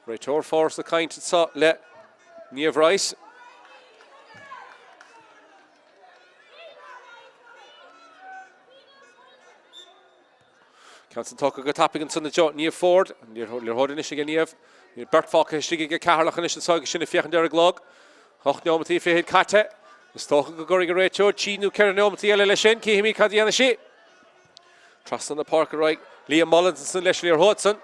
Ray Toad force the kind to le Niamh Rice. Canson talk go tapping and son the Joe Niamh Ford and you're holding this again Niamh. Bert Falk is stigig Ceatharlach and is sog sin fiach der glog. Hoch neomati fi head Kate. Is talk go gorig Ray Toad Chinu Karen neomati ele leshen ki himi kadiana shi. Trust on the Páirc right. Liam Mullins and son Leslie Hodson.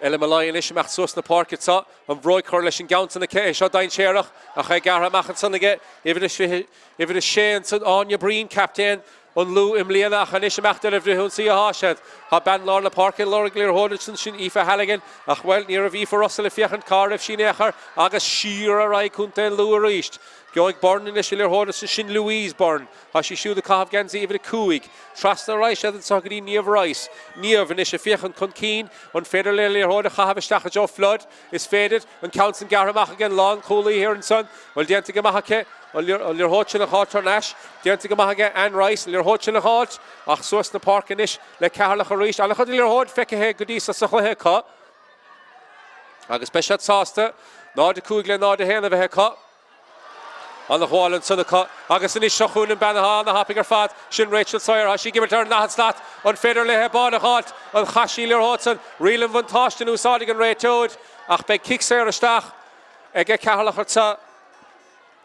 Ella Malayan is macht sos na Páirc itsa and Roy Correlation Gaunt in the K shot down Sherach. A Chai Garha machen son again. If it is Shane son on your Breen captain. On Lou Imliana and Ishmael of the Hunsia Hashad. Haban Lorna Park and Laura Glear Hodgson, Shin Aoife Halligan, Achwell near of Aoife Russell if Fiach and Cardiff, Shinecher, Agus Shira Rai Kunta and Lou Richt. Going born in the Schiller Hodgson, Shin Louise Born. Hashi Shoe the Cav Ganzi even a Kuig. Trasta Rice and Sagadi Niamh Rice. Niamh and Ishafiach and Kunkeen. On Feder Lily Hoda Hahavistach Joe Flood is faded. And Counts and Garamach again long, coolly here and son. Well, Diantigamahake. On your hot in a hot or Nash, Diantigamahage and Rice, your hot in a hot, Ach Sos na Park and Ish, Le Ceatharlach a Rish, Alachad your hot, Fekahe, Goodisa Sachaheca. Agus Peshat Sasta, Nod the Kugler, Nod the Hen of a Heka. On the wall and Sunaka, Agus and Ish Shachun and Banahan, the Happiger Fat, Shin Rachel Sawyer, she give it her Nahatslat, on Federle Hebon a hot, on Hashi Lir Hotson, Reelan Van Toshton, who saw again Ray Toad, Ach Beg Kicksair a Stach, Ege Ceatharlach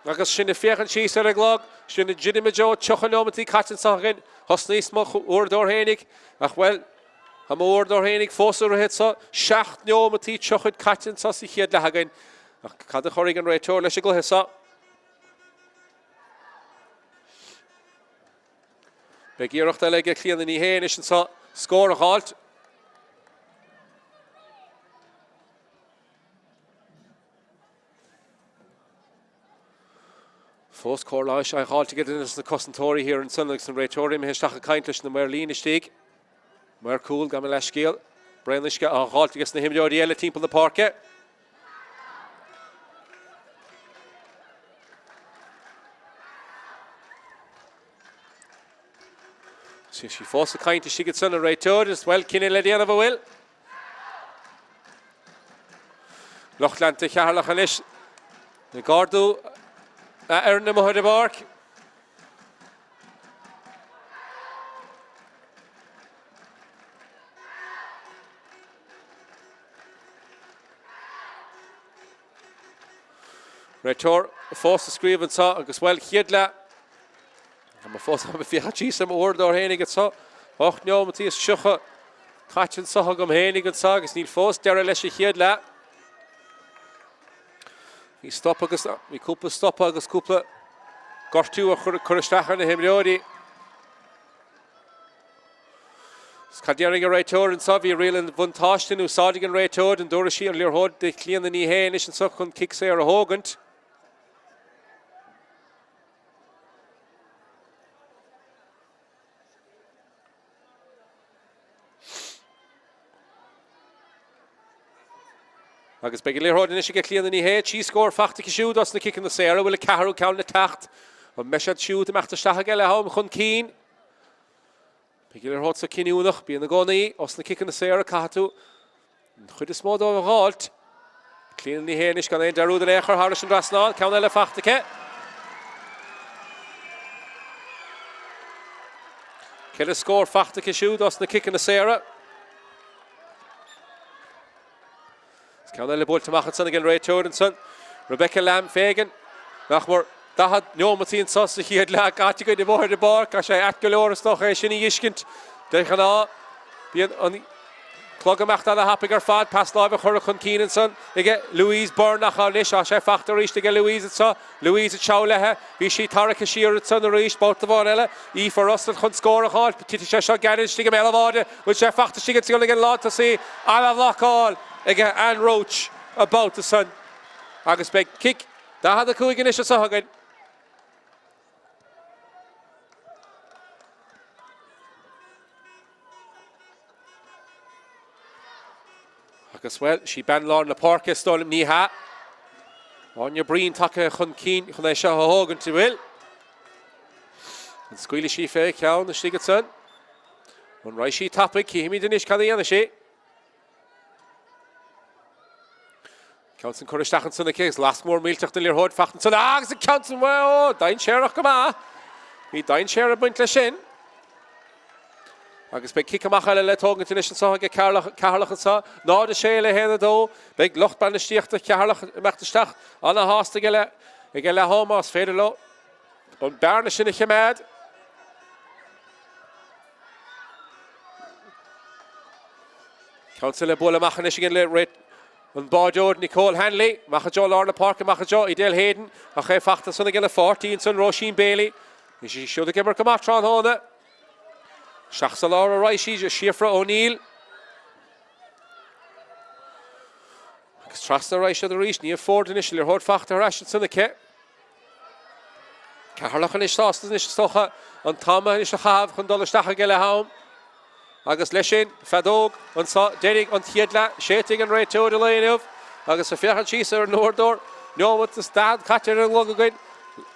Agus sin fiachan cheese ar a glog, sin Jidima Joe, Chochanomati, Catchin Sagin, Hosnis Moch, Urdor Henig, ach well, Ham Urdor Henig, Foster Hitsa, Shacht Nomati, Chochat, Catchin Sassi, Hiad Lahagin, ach Cada Horrigan Ray Tour, Leshigl Hissa. Begirach the leg clean in the Hanish and saw score a halt. First Corlish, I halt to get in the Commentator here in Sunlights and Raytorium. He stach a kindlish in the Merlin Stig. Mer cool, Gamilash Gill. Brainlish get a halt to get the him the yellow team on the parquet. So she forced the kind to she gets on a Raytor as well. Kinney Lady of a will. Lochland to Ceatharlach and Ish. The Gardu. HÉireann na Muide Páirc. Raytor, fós a scríomh sa agus well chiadla. Am a fós am fiachi sam Urdor Henig at sa. Och no Matthias Schucha. Catchin sa gom Henig at sa agus níl fós dera leis chiadla. He stop agus we couple stop agus couple gortu a churistach na himriodi. Scadiaring a Raytor and Savi Reelan Van Toshton who Sadigan Raytor and Dorashi and Learhod the clean the knee Hanish and Suckun kicks there a Hogant. Agus beg Learhod and Ishika clean the knee head. She score Fachtic shoe does the kick in the Sarah will a Caharu count the tacht. On Meshad shoe to Machter Stahagel home Hun Keen. Pegiler hot sa Kinuach, be in the Goni, Osna kick in the Sarah Katu. Chud is mod over halt. Clean the Hanish can enter Rude Echer, Harris and Rasnal, Countella Fachtike. Kill a score Fachtike shoe, Osna kick in the Sarah. Countella Bolt to Machatson again, Ray Todenson. Rebecca Lamb Fagan. Nachmore. Dat had Neomatie en Sasse hier lag Attico de Boer de Bar, als hij Atkelores nog een Shinny Iskent. De gaan bien aan die klokkenmacht aan de happiger vaart, pas live Hurricane Keenanson. Ik heb Louise Byrne nach Alish, als hij factor is tegen Louise het zo. Louise het zou leggen, wie ziet Tarek Shear het zo de race bout te worden. I voor Russell kan scoren gaat, petit is zo garage tegen Melvade, which hij factor zich het zullen gaan laten zien. Alle lock all. Ik heb Anne Roach about the sun. Agus big kick. Daar had de koe in is zo gaan. Agus well, she ben lár na Páirc stolim ní ha. On your brin take chun cín chun é seo hógan tú bhfuil. An scuile sí fé ceann na stigad san. An roiith sí tapig cíimi den is cad dhéana sé. Ceann san chuiristechan sanna cés, las mór mílteach na líor hód fachtan sanna agus an ceann san well, dain séireach go má. Bhí dain séir a buint le sin. Agus be kick amach le tógan tú is an sá go Ceatharlach an sa. Nád a sé le héna dó, be locht ban na stíochta Ceatharlach meachtasteach anna hásta go le hómás féidir lo. An bearna sinna cheméad. Ceann sa le bula machchan is gin le réit an báideoir Nicole Hanley, macha jo lár na Páirc macha jo I déal héden, a ché fachta sanna gile 14 san Roisin Bailey. Is sí siúd a gimar go matrán hóna. Seach sa lár a roiith sí Siofra O'Neill. Agus trasna roiith siad a rís, ní a fórd in isle hód fachta ar eisiid sanna ce. Ceatharlach an is sástas is stocha an Tama is a chaf chun dul isteach a gile hám. Agus leis sin fedóg an dénig an tiadla séting an réiteúir a léanamh agus a fiochan síos ar an nódór neomhat a stad caitear an logagain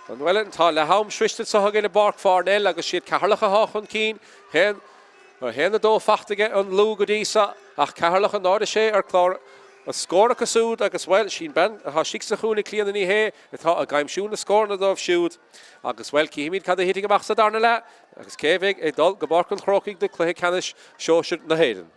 an bhfuilin tá le ham sristead sa hagin na Páirc Parnell agus siad Ceatharlach a háchan cín hen a dó fachtaige an lú go dísa ach Ceatharlach an náda sé ar chlár a scóra a súd agus bhfuil sin ben a há sic sa chúna clíana ní hé atá a gaimsún na scórna dómh siúd agus bhfuil cíimiid cad a hiting amach sa darna le agus céhig é dul go barcan chrócaigh de Cluiche Leathcheannais Sóisir na hÉireann.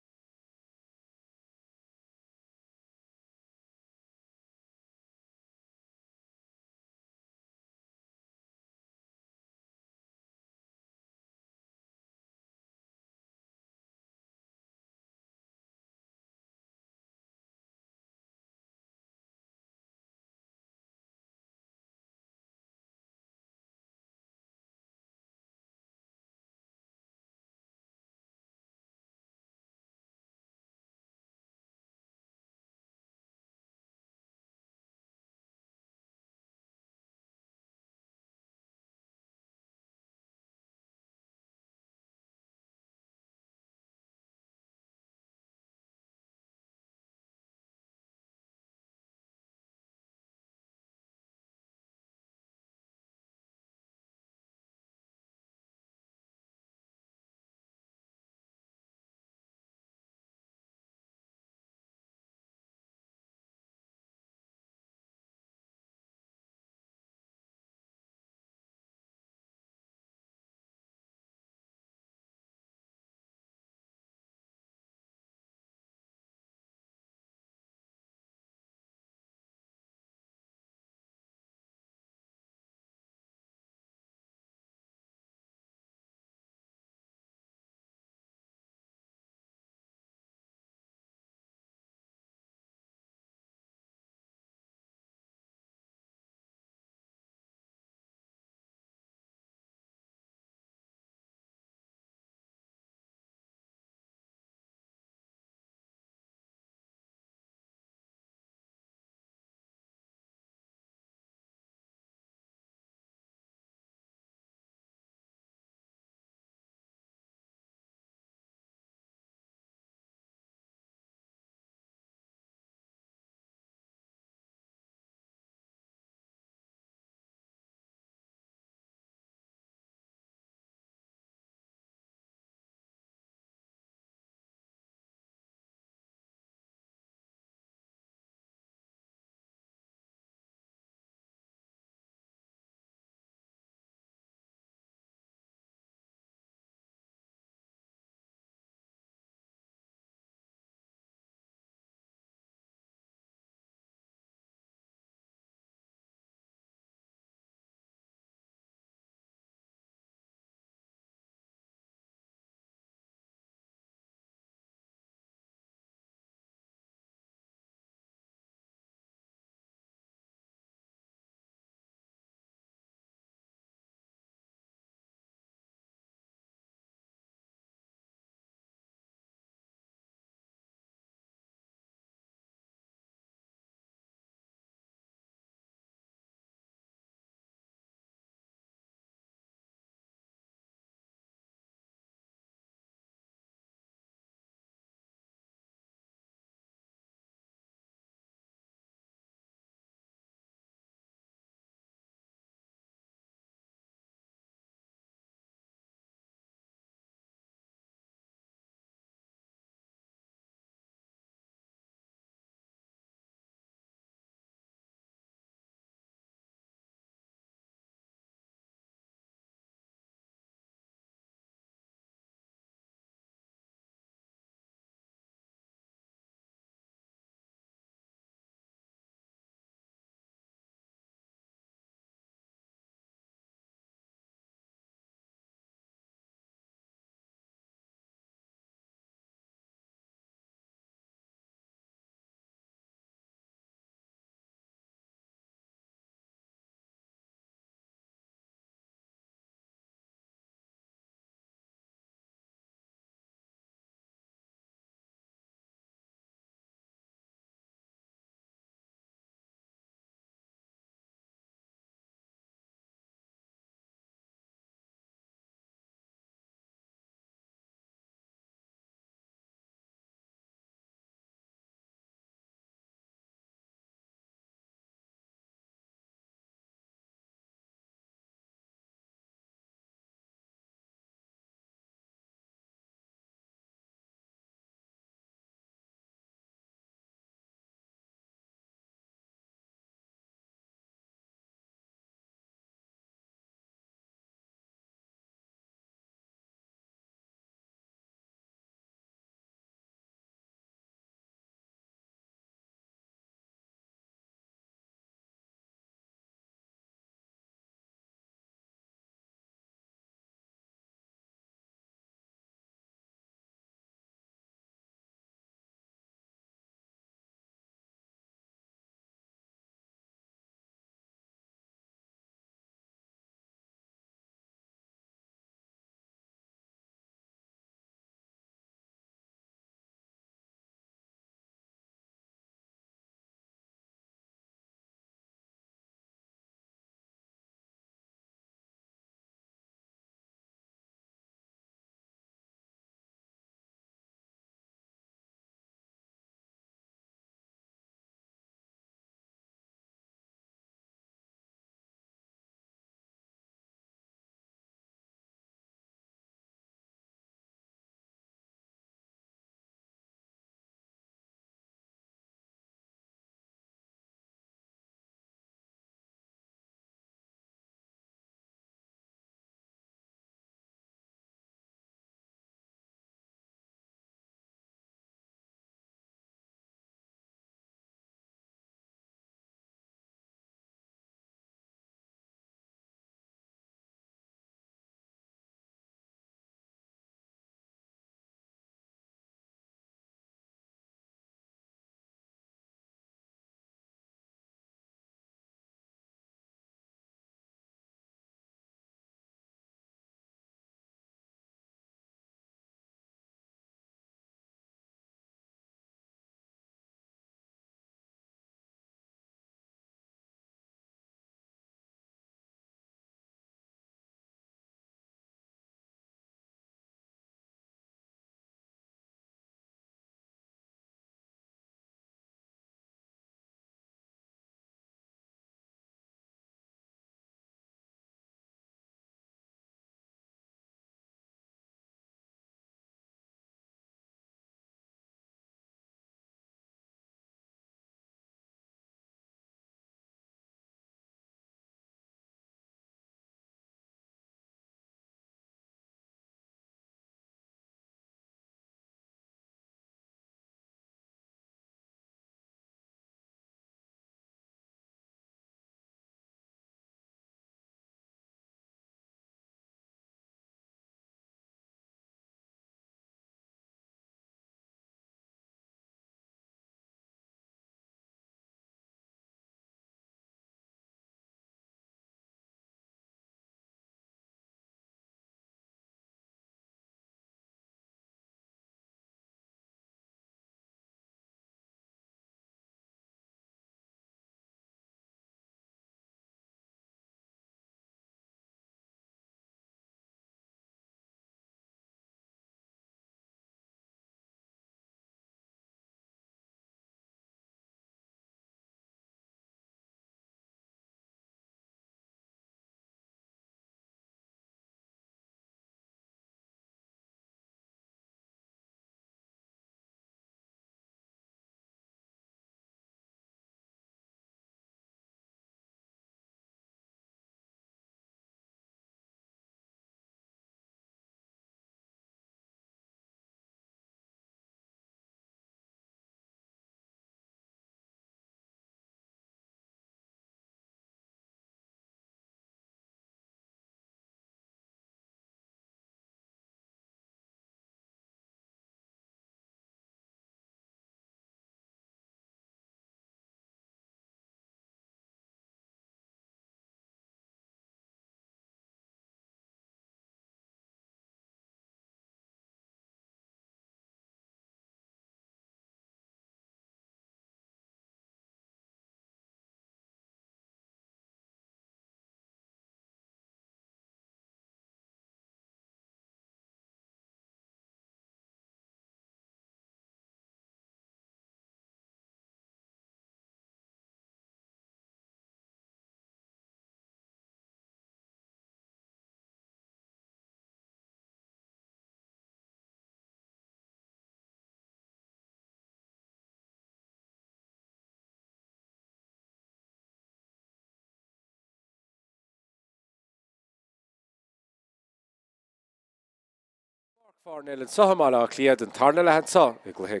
Parnell and Sohamala Clead and Tarnell and Saw, Cluiche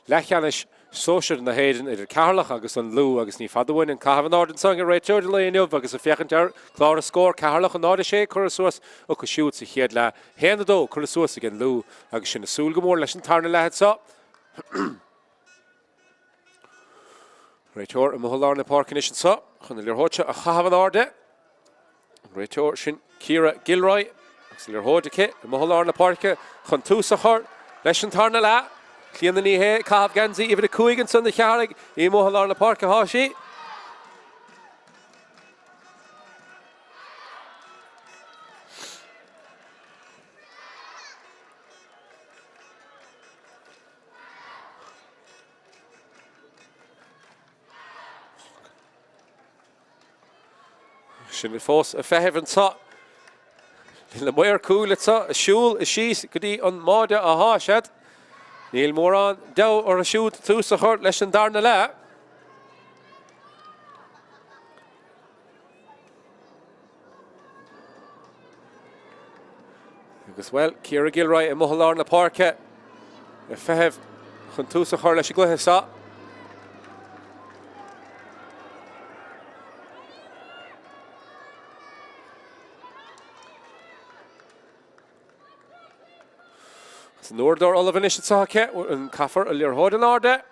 Leathcheannais Sóisir na hÉireann Ceatharlach agus an Lú agus ní fadhain and Cavan Ard and Song and Rachel Leonov agus a Feachantar Clara score Ceatharlach and Nada Shea Curasuas o Cashoots a HÉireann HÉireann Curasuas again Lú agus in a Sul Gomor Lesson Tarnell and Saw Rachel and Mohalar na Páirc Parnell Saw on the Lirhocha a Cavan Ard Rachel Shin Kira Gilroy Slir Hodike, the Mohalar na Páirc chun túsachar leis an Tarnell Clean the knee, Craobh Ganzi, even the Cúigan son the Ceatharlach, Mohalar na Páirc Hashi. Shin fós a fehevan sa. Le moir cool it's a shul a shees could eat on Mada a hashad. Neil Moran dow or a shoot to Sahart lesson Darnell. As well, Kira Gilroy and Mohalar na Páirc. If I have Huntusa Harla she go ahead saw. Nordor all of an issue saw and Kaffer a Lir Hoden order.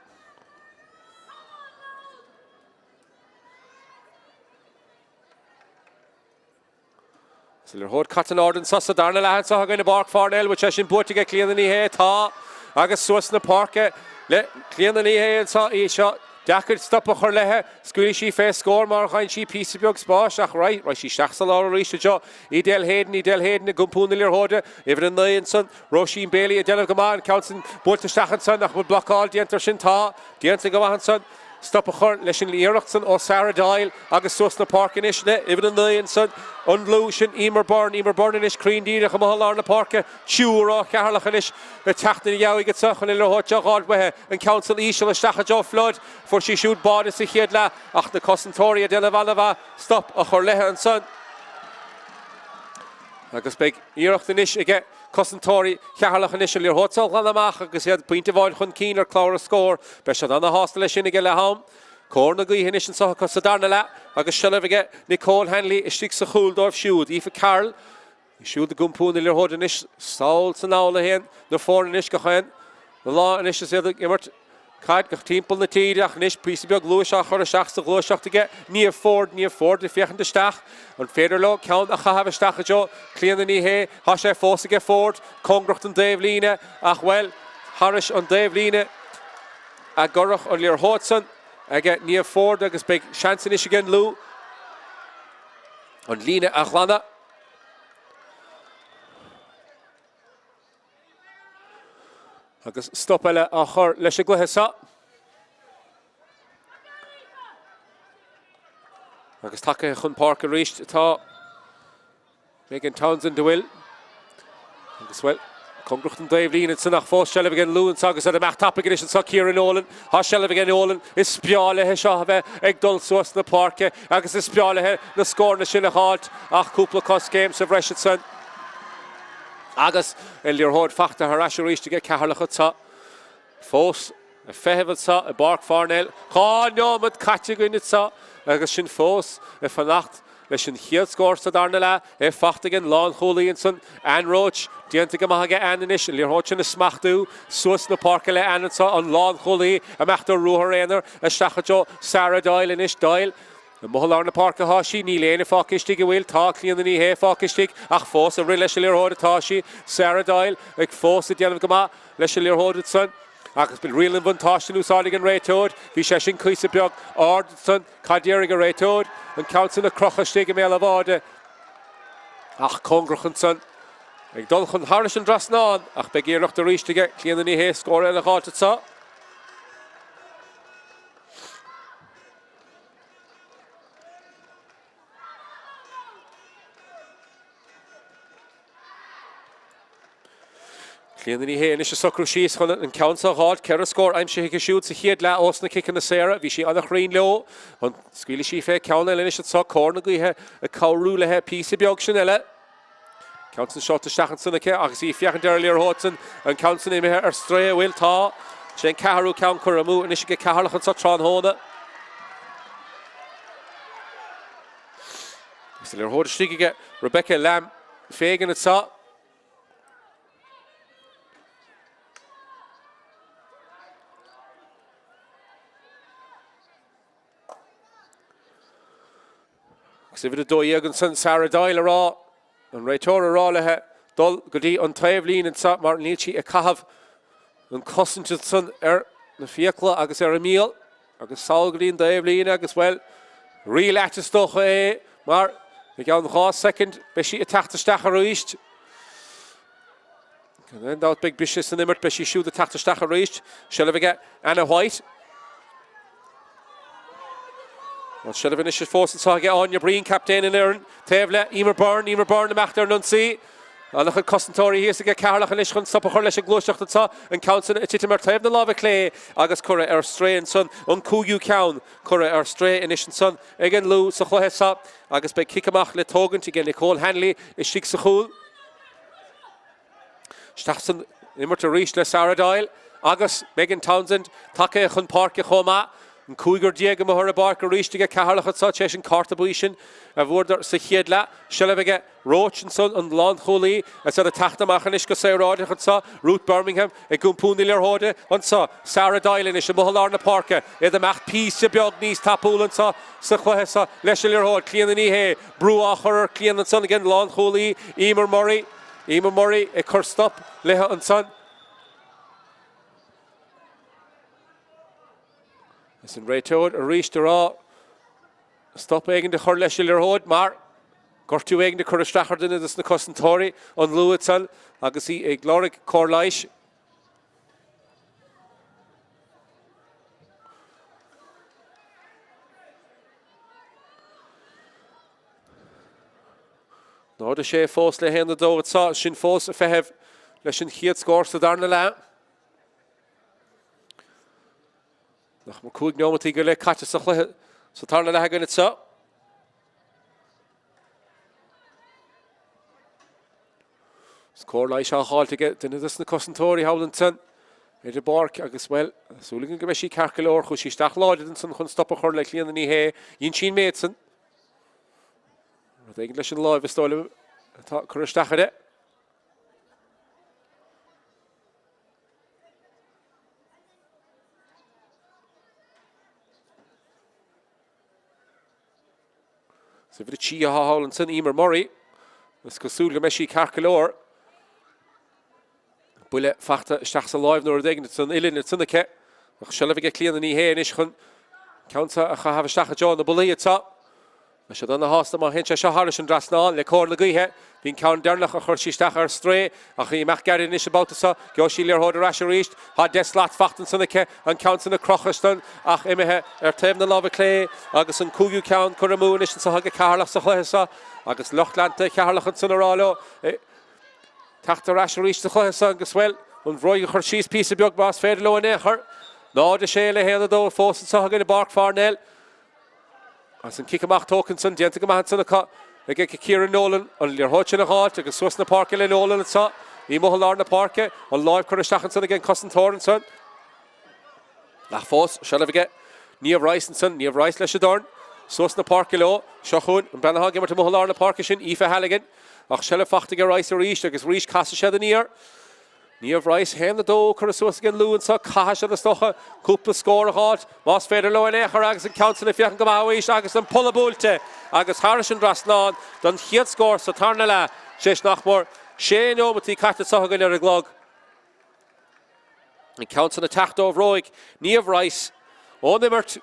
So Lir Hod Cotton Orden Sassa Darnell had saw going to Páirc Parnell, which I should put to get clean the knee here. Ta Agus Swiss na Páirc let clean the knee here and saw a shot. Dackard stop a Chorlehe, Schooley face score, Marchain she piece of Bug Sposh, right, she shacks a lot of reach to Joe, Edel Hayden, a Gumpoon the Lirhoda, Evan Nyenson, Roisin Bailey, a Del of Gaman, Counson, Bolt to Stachanson, that would block all the enter Shinta, the enter Gamanson, stop a Chorn, Leshin Learockson, or Sarah Dial, Agus Sus na Páirc in Ishne, Evan Nyenson, Unlution, Emer Burn in Ish, Crean Deer, Kamahalar na Páirc, Chura, Ceatharlach in Ish, the Tráchtaire Yowie gets up on the Lirhocha Godway, and Council Ishel, Stachajo Flood, for she shoot bodies to HÉireann, ach the Commentator de la Valava, stop a Chorlehe and son. Agus big, Iarach the Nish again. Commentator, Ceatharlach in Ish, Lirhocha, Lanamach, agus he had point of oil, Hun Keen or Clara score, Beshad on the hostel, Shinigel home. Corner guy in Ish and Saw Darnell, agus Shelev again, Nicole Hanley, a sticks a Huldorf shoot, Aoife Carroll, shoot the Gumpoon, the Lirhocha in Ish, Saul Sanawla hen, the four in Ish Gahan, the law in Ish is the other, Immert. Kaid gach timpel na tíideach níos príosbeag luaseach chur a seach sa gluaseach to get níor Ford the fiechan de stach an féidir lo count a chahaf stach jo clean ní he ha sé fós get Ford congracht an Dave Líne ach well Harris an Dave Líne a gorach an Lir Hodson a get níor Ford agus big chance is again Lou an Líne ach lana agus stop eile a chur leis a gluthe sa. Agus take chun Páirc a ríist atá Megan Townsend de bhfuil. Agus well, Congracht an Dave Líne san nach fós Shelev again Lewin agus a meach tapig is an sa Kieran Nolan. Ha Shelev again Nolan is spiála he seo bheith ag dul suas na Páirc agus is spiála he na scór na sin a halt ach cúpla cos games sa bhreisid san. Agus Lir Hod fachta harasha ríist to get Ceatharlach atá. Fós a fehevad sa a Páirc Parnell. Chá nómad caite goin it sa agus sin fós a fannacht leis sin chiad scór sa Darnell e fachta again Lán Cholíonson Anne Roach dianta go maithe Anne in Ish Lir Hod sin a smachtú suas na Páirc le Anne sa an Lán Cholí a meachtar ruhar éanaar a stachajo Sarah Dial in Ish Dial. The Mohalar na Páirc Hashi, ní léana fácistig a bhfuil tá clean the ní hé fácistig ach fós a ri leis a Lir Hod atá sí Sarah Dial ag fós a déanamh go maith leis a Lir Hod san agus bil rialann bhain táiste úsáilig an réitóid bhí sé sin cuasa beag ard san cadéirigh a réitóid an council na crochastig a mé a bháide ach congrachan san ag dul chun Harris an drasnáin ach be géireacht a ríistige clean the ní hé scóir eile gáte sa. Clean the here and it's a soccer she's on and council hard Kera score I'm sure he can shoot so he had la Osna kick in the Sarah vi she other green low on squealy she fair count and it's a corner go he a cow rule he piece of auction ella Counson shot to Stachan Sunake, agus í fiachan earlier Hodson, and Counson in here stray will ta. Shane Caharu count Kuramu, and Ishika Ceatharlach and Sotran Hona. Still Hoda Stigige, Rebecca Lamb, Fagan at Sa. Sivida Do Jürgensen, Sarah Doyle raw, and Raitora Raw Dol Gudi on Taivlin and Sa Martin Leachy a Cahav, and Cossington the Fiacla, Agus Meal, Agus Salgreen, Taivlin, Agus well, real actors doch Mar, we go on the horse second, Beshi attacked the Stacher East. And then that big Bishop and Immert, Beshi shoot the attack the Stacher East. Shall we get Anna White? Well, should have initial force and so get on your Breen captain in there. Tevle, Emer Byrne, the Machter Nunsi. And look at Commentator here to get Ceatharlach and Ishchan, Supper Horlish and Gloshacht and so, and Counson, Titimer Tev the Lava Clay, Agus Cura Stray and Son, Kuyu Cown, Cura Stray and Ishan Son, again Lou, Sahohesa, Agus by Kikamach Letogan, again Nicole Hanley, Ishik Sahul. Stachson, Immer to reach Le Sarah Doyle, Agus, Megan Townsend, Take Hun Park Homa. And Cougar Diego Mahara Barker reached to get Ceatharlach at such as in Cartabushin, a word or Sahidla, Shellavega, Roach and Son, and Lon Holy, as the Tachta Machanishka Sayrod at Sa, Ruth Birmingham, a Gumpuniler Hode, and Sa, Sarah Dylan, a Mahalarna Parker, the Macht Peace, Biognis, Tapul, and Sa, Sakhwesa, Leshilir Hode, Clean and Ehe, Bruacher, Clean and Son again, Lon Holy, Emer Murray, a cursed up, Leha and Son. Listen, Raytoad, a reach to raw. Stop egin the Chorleshiller Hod, Mar. Gortu egin the Currastachard in this Nicossentori, on Lewitzel, Agassi, a gloric Corlish. No, the Shea Fos le hand the door, it's saw, Shin Fos, if I have, Leshin Hiet scores to Darnala. Nach ma cúig neomatí go le caite sa chluthe sa tarna le hagan itsa. Scór lai seo háilte ge duna dus na Commentator Howlinson. Idir barc agus well, súlagan go bheith sí carcailóir chu sí staach láidean san chun stoppa chur le clíana ní hé, dín sin méidsan. Rud éigen leis an láimh stáile atá chur isteachade. So for the Chia Howlinson, Emer Murray, let's go Sulga Meshi Carcalor. Bullet Fachta Stachsa Live nor Degn, it's an Illin, it's in the kit. Shall ever get clear in the hair and Ishkun. Counter, I have a Stacha John, the Bully, it's up. I should on the host of my hench, Shaharish and Drasnal, Le Corn Laguihe, being Count Derlach, a Horshi Stachar Stray, Achi Macgary Nish about the saw, Goshi Lear Hoder Rasher reached, had Deslat Fachten Sunake, and Counts in the Crockerston, Ach Emehe, Ertem the Lava Clay, Agus and Kugu Count, Kuramu, Nish and Sahaga Ceatharlach Sahesa, Agus Lochlante, Ceatharlach and Sunaralo, Tachta Rasher reached the Chlohesa, as well, and Roy Horshis piece of Bug Boss, Fair Low and Echer, no, the Shale, Hail the Door, Force and Sahaga, the Páirc Parnell. As in Kikamach Tokenson, Dienta Gamahanson, a cut. They get Kieran Nolan, on your Hutchin a halt, they get Swissna Parker in Nolan and so. Imohalarna Parker, on live Currastachanson again, Commentator and son. Lach Foss, shall I forget? Niamh Rice and son, Niamh Rice Leshadorn, Swissna Parker low, Shahun, and Banahag, to Mohalarna Parker shin, Aoife Halligan, Ach Shella Fachtiga Rice or Reach, because Reach Castle the near. Niamh Rice, hand the door, Currasus again, Lou and so, Cash of the Stocha, Couple score a halt, Moss Fader Low and Echer, Agus and Council if you can come out, Agus and Pullabulte, Agus Harris and Draslan, done Hiet score, so Tarnala, Shesh Nachmore, Shane Omati, Cat Sohagan or a glog. And Council attacked over Roig, Niamh Rice, on them are two.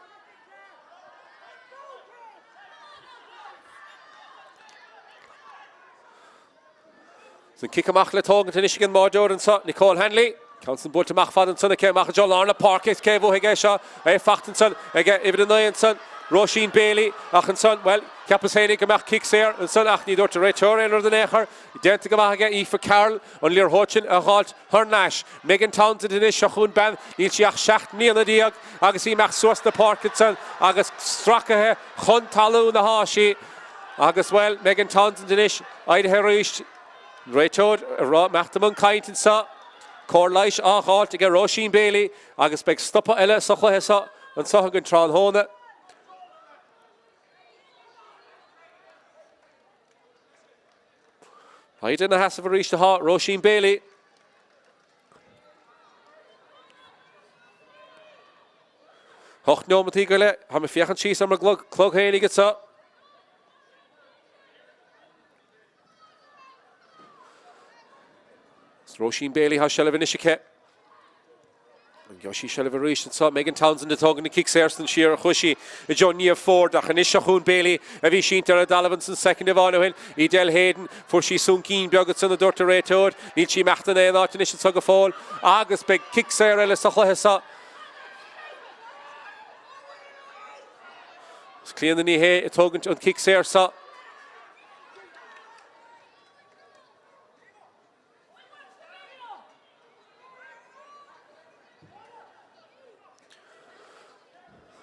So Kikamach le Togan to Michigan Mordor and so Nicole Hanley. Council Bull to Machfad and Son of Mach John Larna Park is Kevo Higesha, a Fachtenson, again Evan and Son, Roisin Bailey, Achanson, well, Capasani Gamach kicks here, and Son Achni Dor to Rachel or the Necher, Identigamaka, Aoife Carroll, on Lear Hochin, a halt, Hernash, Megan Townsend in his Shahun Ban, Nilchiach Shacht, Neil Diag, Agasi Mach Source the Parkinson, Agus Strakahe, Hun Talu the Hashi, Agus well, Megan Townsend in his, I'd Herish. Réiteoir meachtamán caiinteann sa. Cluiche ágáilt ag Roisin Bailey agus beag stoppa eile sa chluiche sa an sochagan tráthnóna. Haid na hasaf a ríiste há Roisin Bailey. Hocht nómatí go le, ha me fiachan síos am a clog hénig it sa. Roisin Bailey ha shelf in ishike. And Yoshi shelf a ríiste sa. Megan Townsend the tug in the kick Sairston sheer a chushi. John Nia Ford ach an Ishachún Bailey. A bhí síntar a Dalavanson second of Áhfuil. I Del Hayden for she soon keen beagad san a dúirt a Réiteoir. Níl sí meachtain é náit in ishit sag a fáil. Agus beg kick Sair eile sa chluiche sa. Clean the knee here, it's Hogan on kicks here, so.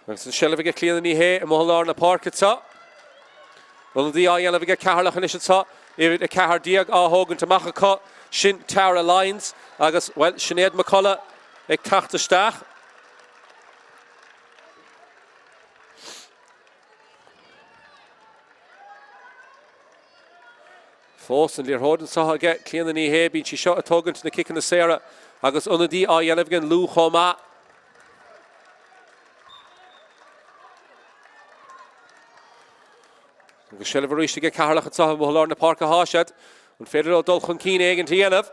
There's a shell of a clean the knee here, and Mohalar in the park, it's up. One of the eye of a Ceatharlach and it's up. If it a Cahar Diag, Hogan to Machaka, Shin Tara Lines, Agus, well, Sinead McCullough, a Tráchtaire. Fós and Lear Hoden saw get clean the knee here, being she shot a token to the kick in the Sarah. Agus Unadi I Yelevgan Lou Homa. Agus Shell of a reach to get Ceatharlach at Saha Mohalar in the Park of Hashad. And Federal Dulchan Keen Egg to Yelev.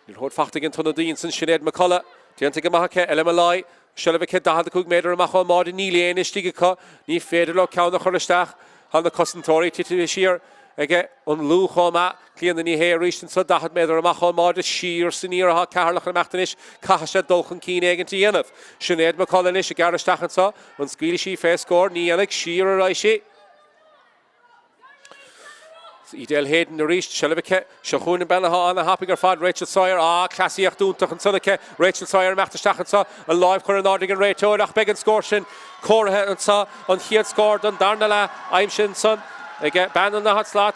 Lear Hod Facht again Tunadi and Sinead McCullough. Diantic Mahake, Elemalai. Shell of a kid Dahad the Cook made her a Maha Madi Neely and Istigaka. Ni Federal Count the Horrestach. On the Commentator Titi this year. Again, on Lou Homa, clean the knee here, reached and so that had made a Machal Mod, sheer, Senior, Ceatharlach and Machtanish, Cahasha, Dolchan, Keen, Egg, and Yenov. Sinead McCullinish, a Garish Tachansa, on Squealishy, Face Score, Nianic, Sheer, Raishi. Idel Hayden, the reached, Shelevike, Shahun and Bellaha, and the happy Garfad, Rachel Sóisir, Classy Achdoon, Tachansanake, Rachel Sóisir, Machtastachansa, a live Coronardig and Réiteoir, Achbegan Scorshin, Corha and Sa, on Hiad scored, on Darnala, Aimshin, son. Again, ban on the hot slot.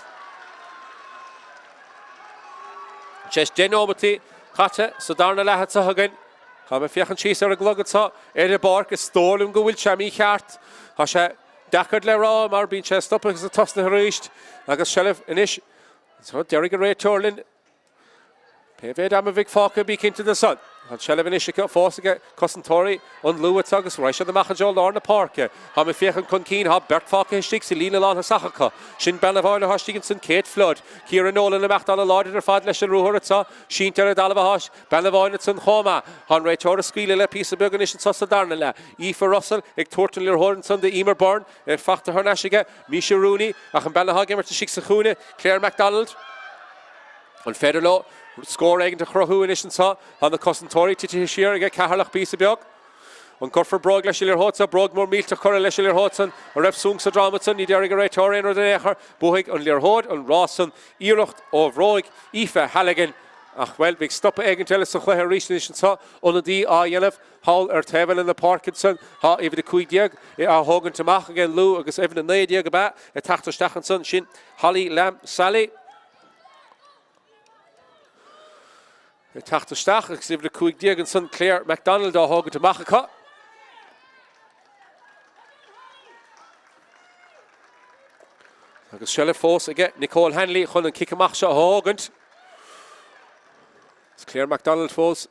Just Genomati, Kata, so Darnala had Sahagan. Come if you can chase a glugget, Eddie Bark is stolen, go will Chami Hart. Hasha Dakard Lera, Marbin chest up as a toss the reached. Like a shelf inish. So Derek Ray Torlin. Peve Damavic Falker beak into the sun. And Shelf Inishika, Fossiga, Commentator, on Lewis August, Risha the Machajol, Lorna Park. Hamifiach and Kunkeen, Hab Bert Falker, Sticks, Elena Lon Hasaka, Shin Benavon, Hostigginson, Kate Flood, Kieran Nolan, the Machtala Lord, and her father, Leshan Ruhuritza, Sheen Terra Dalavahosh, Benavon, and Son Homa, Honray Torah Squeal, piece of Burganish and Sosa Darnala, Aoife Russell, Torton Lear Horton, the Emer Burn, Fakta Hernashiga, Misha Rooney, Acham Benahagam to Shiksachune, Claire MacDonald, and Federlo. Score egg to Craobh in saw on the Commentator Titi Sheer again Ceatharlach piece of Biog. On Corfer Brog Leshilir Hotsa, Brog more meal to Curra Leshilir Hotson, or Ref Sungsa Dramatson, Nideriga Réiteoir or the Necher, Bohig on Lear Hod, on Rawson, Irocht of Roig, Aoife Halligan. Ach well, big stop egg and tell us a recent saw on the Yelev, Hall or Tevin in the Parkinson, Ha even the Quig Diag, Hogan to Mach again, Lou, because even the Nay Diag about, a Tráchtaire Stachanson, Shin, Holly, Lamb, Sally. Tráchtaire, except the Quig Diag and son Claire MacDonald or Hogan to Machaka. Agus Shellef Fós again, Nicole Hanley, Chun and Kickamachsha Hogan. It's Claire MacDonald Fós,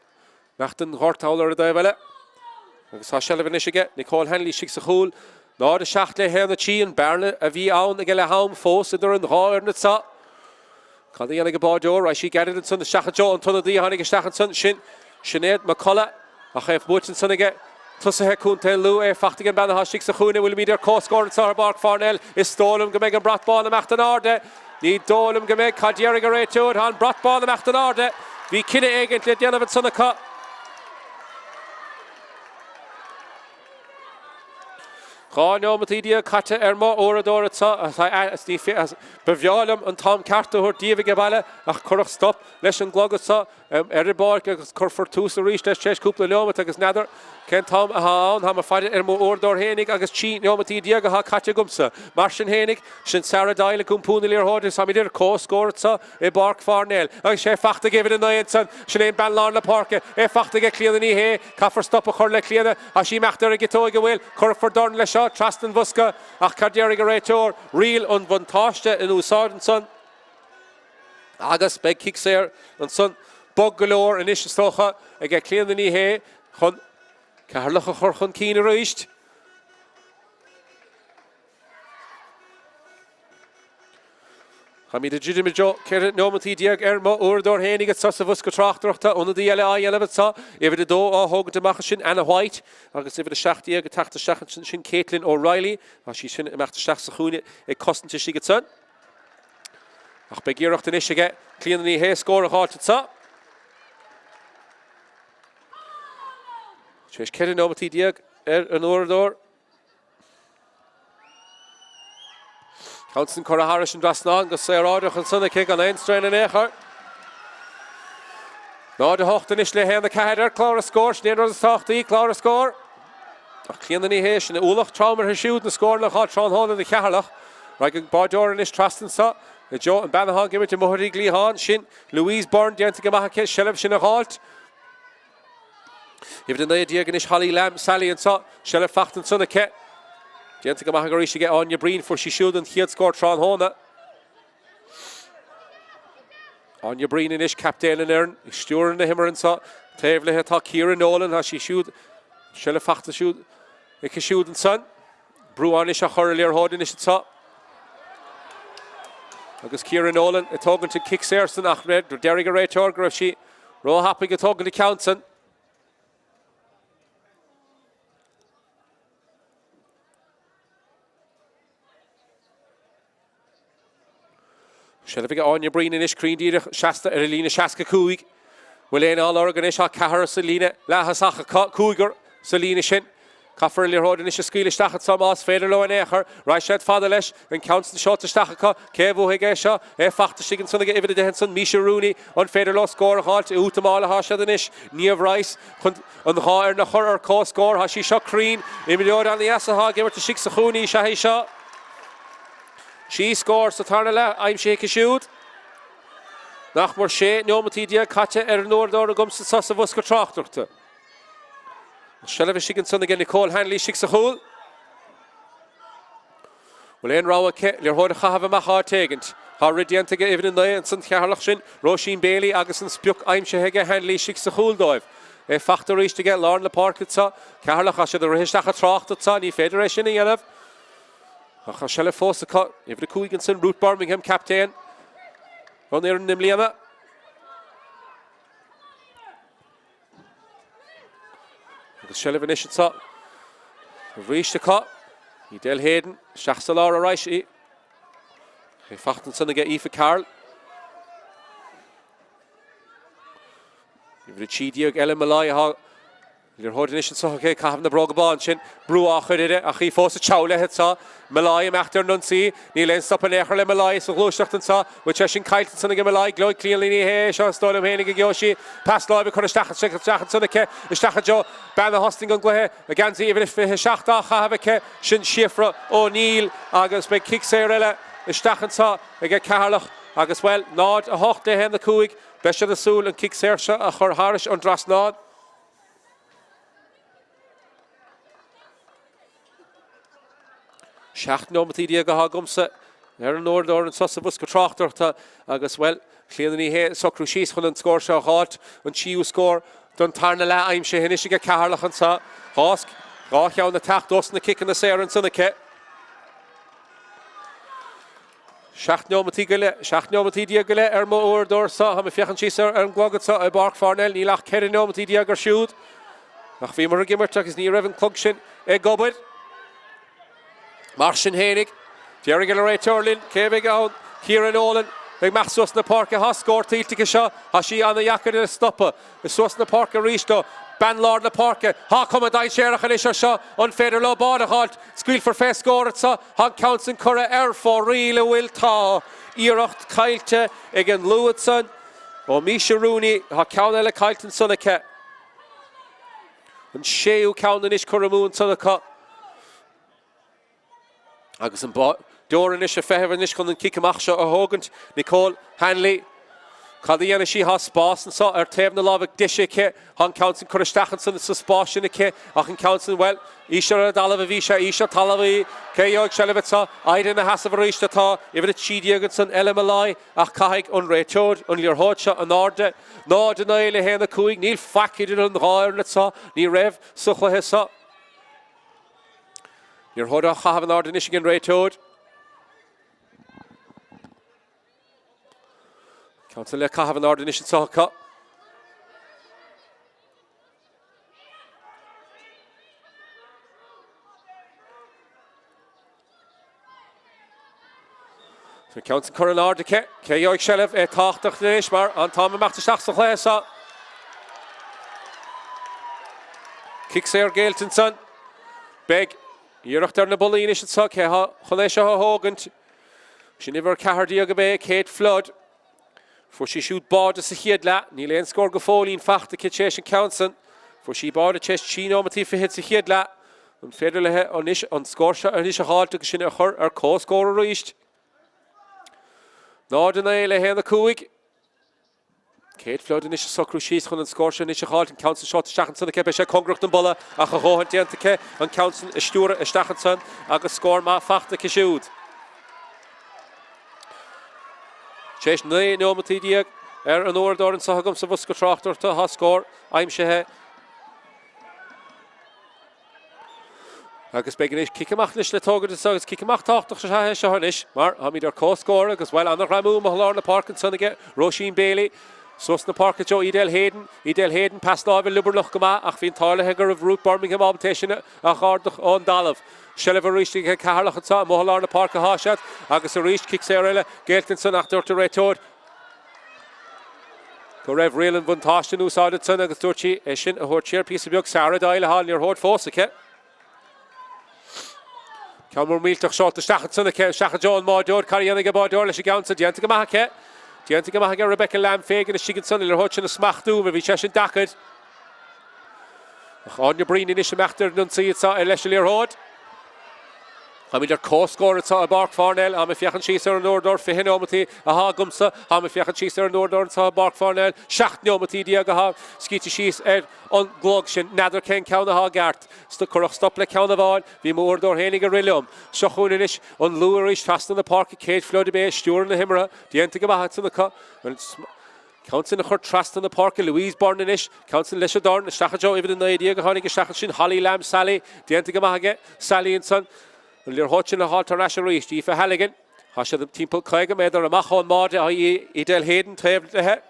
Nachten Hortauler or Davella. Agus Shellef Inish again, Nicole Hanley, Shiksachul, Nord the Schachtle here the Chi and Barney, a V on the Galahaum Fós, and they're in the Hall and it's up. Can the Yannick Bardor, I she get it and son the Shachajo and Ton of the Hannick Stachanson, Shin, Sinead McCullough, Achef Butch and again. Tussa Kuntel Lou, Fachtigan Banahashik Sahuna will be their course score at Páirc Parnell. Is Stolum Gameg and Bratball and Machtanarde. Need Dolum Gameg, Cadjeriga Réiteoir, Han Bratball and Machtanarde. Vi Kidde Egent at the end of it, Sonaka. Chá neomatí dia caite má óradóra tá bheallam an Tom Cartúir díomh go baile ach chuach stop leis an glogad bar agus chur tús a ríis leis tééis cúpla neomat agus neidir Ken Tom a hán ha a fáide má órdór hénig agus tí neomatí dia go ha caite gumsa mar sin hénig sin Sarah daile gúmpúna líor háid sa idir cóscóirta Páirc Parnell agus sé fachta géfid an naid san sin é ben lá na parke fachta ge clíanana ní hé caafar stop a chur le clíanana a sí meachtar a gitó go bhfuil chur for dorn le seo trastan bhusca ach cardéir go réiteór riil an bhantáiste in úsáid san agus be cícséir an san bog golóir in isise stocha a ge clíanana ní hé chun Ceatharlach a chur chun cín a ríist. Ha mi de jidimi jo ceir neomatí diag má óradór hénig at sa bhus go Tráchtaire óna dí eile a dhéanamh sa ifid a dó á thógan amach sin Anna White agus ifid a seachtaí go teachta seachan sin Caitlin O'Reilly a sí sin imachta seach sa chúine ag costanta sí go san. Ach be gíireacht in isise clíanana ní hé scór a háte sa. Tréis ceir neomatí diag an óradór. Counson Cora and Drasnan, go Ceatharlach and Sunna kick on Einstein and Échar. Ná de hocht in isle hen the Ceathair, Clara score, Schneer the Tráchtaire, Clara score. Ach clíanana ní hé sin Úlach Traumer her shoot and score nach há Trán Hall in the Ceatharlach. Right Bardor in is Trastan sa. The Joe and Banahan give it to Muhari Glihan, Shin, Louise Byrne, Dianta Gamaka, Sheleb Shin a halt. If the idea is Holly Lamb, Sally and so, Sheleb Facht and Sunna Ke. Dianta Gamaka she get on your brain for she should and he had scored Trán Hona. On your brain in ish captain and Erin, Stuart in the Himmer and so, Tavle had talk here in Nolan as she shoot, Sheleb Facht shoot, it can shoot and son. Brew on ish a hurlier hold in ish so. Agus Kieran Nolan, a talking to kick Serson Ahmed, Derrick Ray Torgrove, she row happy get talking to Counson. Shall we get on your brain in ish cream dear Shasta Erlina Shaska Kuig? Will in all organisha Kahar Selina, La Hasaka Cougar, Selina Shin. Caafar le ród in is scaoile stachat Samás féidir le an éair Raished Fadalesh and counts the shot to Stachacha Kevo Higesha fachta sigin sunna ifid de Henson Misha Rooney on féidir lo score halt útamála hasha den is Níomh Rice chun an háir na chur có score ha sí seo Crean imidior an Yasaha give to Six Khuni Shahi shot she scores Ceatharlach I'm shake a shoot nach mar sé neomatí dia caite nórdór a gumsa sa bhus go Tráchtaire Shellev Shigan son again Nicole Hanley Six a hole. Well in Rawa Ke Lirhod Chahav Mahar Tegant. Har Ridianta even in the and St. Ceatharlach Roisin Bailey Agason Spuk I'm Shehega Hanley Six a hole dive. A factor reach to get Lauren the Park at Sa Ceatharlach Asha the Rehistach at Tráchtaire Tani Federation in Yelev. Shellef Fossa cut if the Cooganson Root Birmingham captain. On there in Nimliana. Shellef initiative reached the cut. He del Hayden, Shachsalar Rice. He fachten son get Aoife Carl. You've the Chidiog Ellen Malaya. You're holding initiative so okay, Cavan the Brogabon chin. Brew Achid, Achi Fossa Chowle had saw Malaya Machter Nunsi, Neil stop an Echerle Malaya, so Gloshachtan saw, which I think Kite son again Malaya, Gloy clearly here, Sean Stolem Hennig Yoshi, past live, Corner Stachat Sonake, Stachajo, Banner Hosting on Glehe, against even if Shachta Havake, Shin Shifra, O'Neill, Agus by Kick Sarella, Stachan saw, again Ceatharlach, Agus well, Nod, a Hoch de Hen the Kuig, Besha the Soul and Kick Sersha, a Chor Harish on Drasnod. Shacht nomatí dia go hagumsa ar an nórdór an sosa bhus go Tráchtaire agus well clíanana ní hé so Cluiche chun an scór seo halt an tíú scór don tarna le aimse hin isige Ceatharlach an sa hásk rácheann na tacht os na kick an na séir an sunna ce Shacht nomatí dia go le ar mo órdór sa ha me fiochan síos ar an glogad sa a Páirc Parnell ní lach ceir nomatí dia gur siúd nach bhí mar a gimmert agus ní raibh an clog sin gobid Martian Hennig, Jerry Gilleray Turlin, Kevin Gown, Kieran Nolan, Big Mac Sus na Páirc ha Spórt Tílte seo ha sí anna jacar na stoppa. Is Sus na Páirc rísto. Ben Lord na Páirc ha Commentator séireach is seo on féidir le bád halt. Squeal for fest score sa ha Council Curra for riile will tá. Iirecht Cailte again Lewitson. O Misha Rooney ha Caunella Cailton Sunaka. And Sheu Caunanish Curramoon Sunaka. Agus an Doran is a fehever nish kun kick amach a hogant Nicole Hanley Caddiana she has Spórt and saw Tevna Lovik Dishike Han Council Currastachanson is Spórt Achan Council well Isha Dalavisha Isha Talavi Kayog Shalivitsa Aiden Hasavarishta Ta even a Chidiaganson Elemalai Ach Kahik on Raychod on your Hocha and Orde no denial Hena Kuig Neil Fakid on the Hornetsa Ni Rev Sukhahesa your Hoda have an Orde Nishigan Raychod Council le have an ordination socha. So Council Curran Ardike, Keoig Shelef, Tráchtaire the Ishmar, and Tomas Mac the Chlaesa. Kicks here Gaeltonson. Beg, Iirecht na Bully Nation Socha, Chlaesa Hogant. She never Cahardiagabe, Kate Flood. For she shoot board as a HÉireann, Neil score Gafoli in fact the Kitchesh and Council. For she board a chest Chino Matifa hits a HÉireann. And Federle on Ish on Scotia and Ish a halt to Kishin her co scorer reached. Nordenale Hen the Kuig. Kate Flood and Ish Soccer she's on Scotia and Ish a halt and Council shot Stachanson the Kebesha Congress and Bulla, Achaho and Diantake and Council a Stura a Stachanson, Aga score ma fact the Kishud. Chesh nay no matidiag an ordor and sahagum sa vuska Tráchtaire to ha score I'm shehe agus beginish kickamacht nis le togad the sagas kickamacht Tráchtaire shehe shahanish mar ha mi der co score agus well an ramu mahlar na Páirc and Sunige Roisin Bailey Sus na Páirc Joe Idel Hayden passed over Luberloch gama ach fin Tarla Heger of Root Birmingham obtation ach ardach on Dalav Sheliver reached Ceatharlach at Sam, Mohlar na Páirc Hashat, Agus a reached Kicksarella, Gaeltonson after to Raychod. Go Rev Real and Vuntashton who saw the son Agus Turchi, Eshin, a hort chair piece of Yug, Sarah Dial Hall near Hort Fossake. Camor Miltach shot the Stachanson, Shachan John Mordor, Cariana Gabardor, Leshigansa, Diantigamake, Diantigamake, Rebecca Lamb Fagan, a Shiganson, a Hutch and a Smachdu, Vivishashin Dakard. On your brain in Ishamachter, don't see it's a Leshilir Hord. I'm either co-score at Páirc Parnell, I'm a fiachan cheeser and Nordor, Fihin Omati, Aha Gumsa, I'm a fiachan cheeser and Nordor and Páirc Parnell, Shacht Nomati, Diagaha, Skitty Shees, on Glogshin, Nather Ken Counter Gart, Stuckorach Stop like Counterval, Vi Mordor, Henning a Rillium, Shochunish, on Lurish, Fast in the Park, Kate Flood Bay, Sture in the Himra, the Antigamahat in the cut, and Council in her trust in the Park, Louise Borninish, Council Lishadorn, Stachajo, even in the idea, Honig, Stachachin, Holly Lamb, Sally, the Antigamahage, Sally and Son. Lir hotchin a halt rasha reached Aoife Halligan. Hasha the team put Craigam either a machon mod Idel Hayden Trev the head.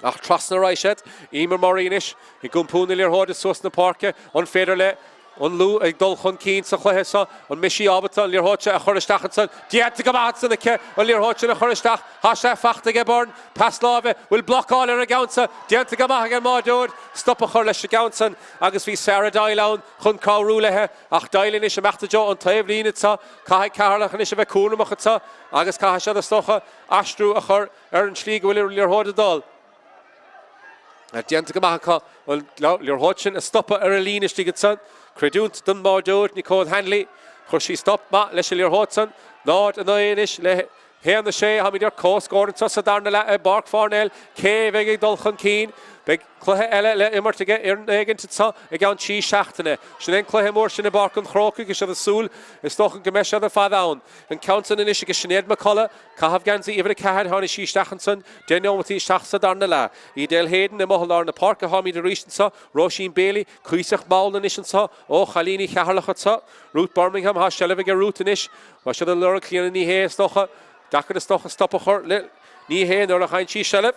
Ach trust na Raishet, Emer Morinish, he gumpun lir hod sus na Páirc on Federle, on Lou a Dulchon Keen Sachesa, on Mishi Abaton, lir hotcha a Choristachanson, Diatigamats in the ke, on lir hotchin a Choristach, Hasha Fachtigeborn, Paslave, will block all her against Diantigamagan Mordor, stop a Chorlish against Agus vi Sarah Dialown, Hun Cow Rulehe, Ach Dialinish a Machtajo on Tavlinitza, Kahai Carlach and Isha Kunamachatza, Agus Kahasha the Stocha, Ashtru a Chor, Ern Schlieg will lir hodadol. At Diantigamaka, on lir hotchin a stopper a Relinish Digatson. Credunt dun Mordor, Nicole Hanley, Hoshi stop ma, Leshilir Hodson, Nord and Irish, Here the Shea, Hamidir Coast, Gordon Tussadarnella, Páirc Parnell, K. Veggy Dulchan Keen, Big Cluhe Ella, Immer to get Erin Egin to Sa, again Chi Shachtene. She then Cluhe Morsh in a bark and Crokish of the Soul, is talking Gamesha the Fadown, and Council and Ishika Sinead McCullough, Kahav Ganzi, even a Kahad Honey Shi Stachanson, Daniel with Shachsadarnella, Idel Hayden, the Mohlar, the Park of Hami the Rishansa, Roisin Bailey, Kuisach Maul and Ishansa, O Khalini Ceatharlach, Ruth Birmingham, Hasheleviga Rootinish, Washa the Lura Clean in the Hay Stocha, Dakar the Stocha stop a hurt, Ni Hay, nor a Hein Chi Shelef.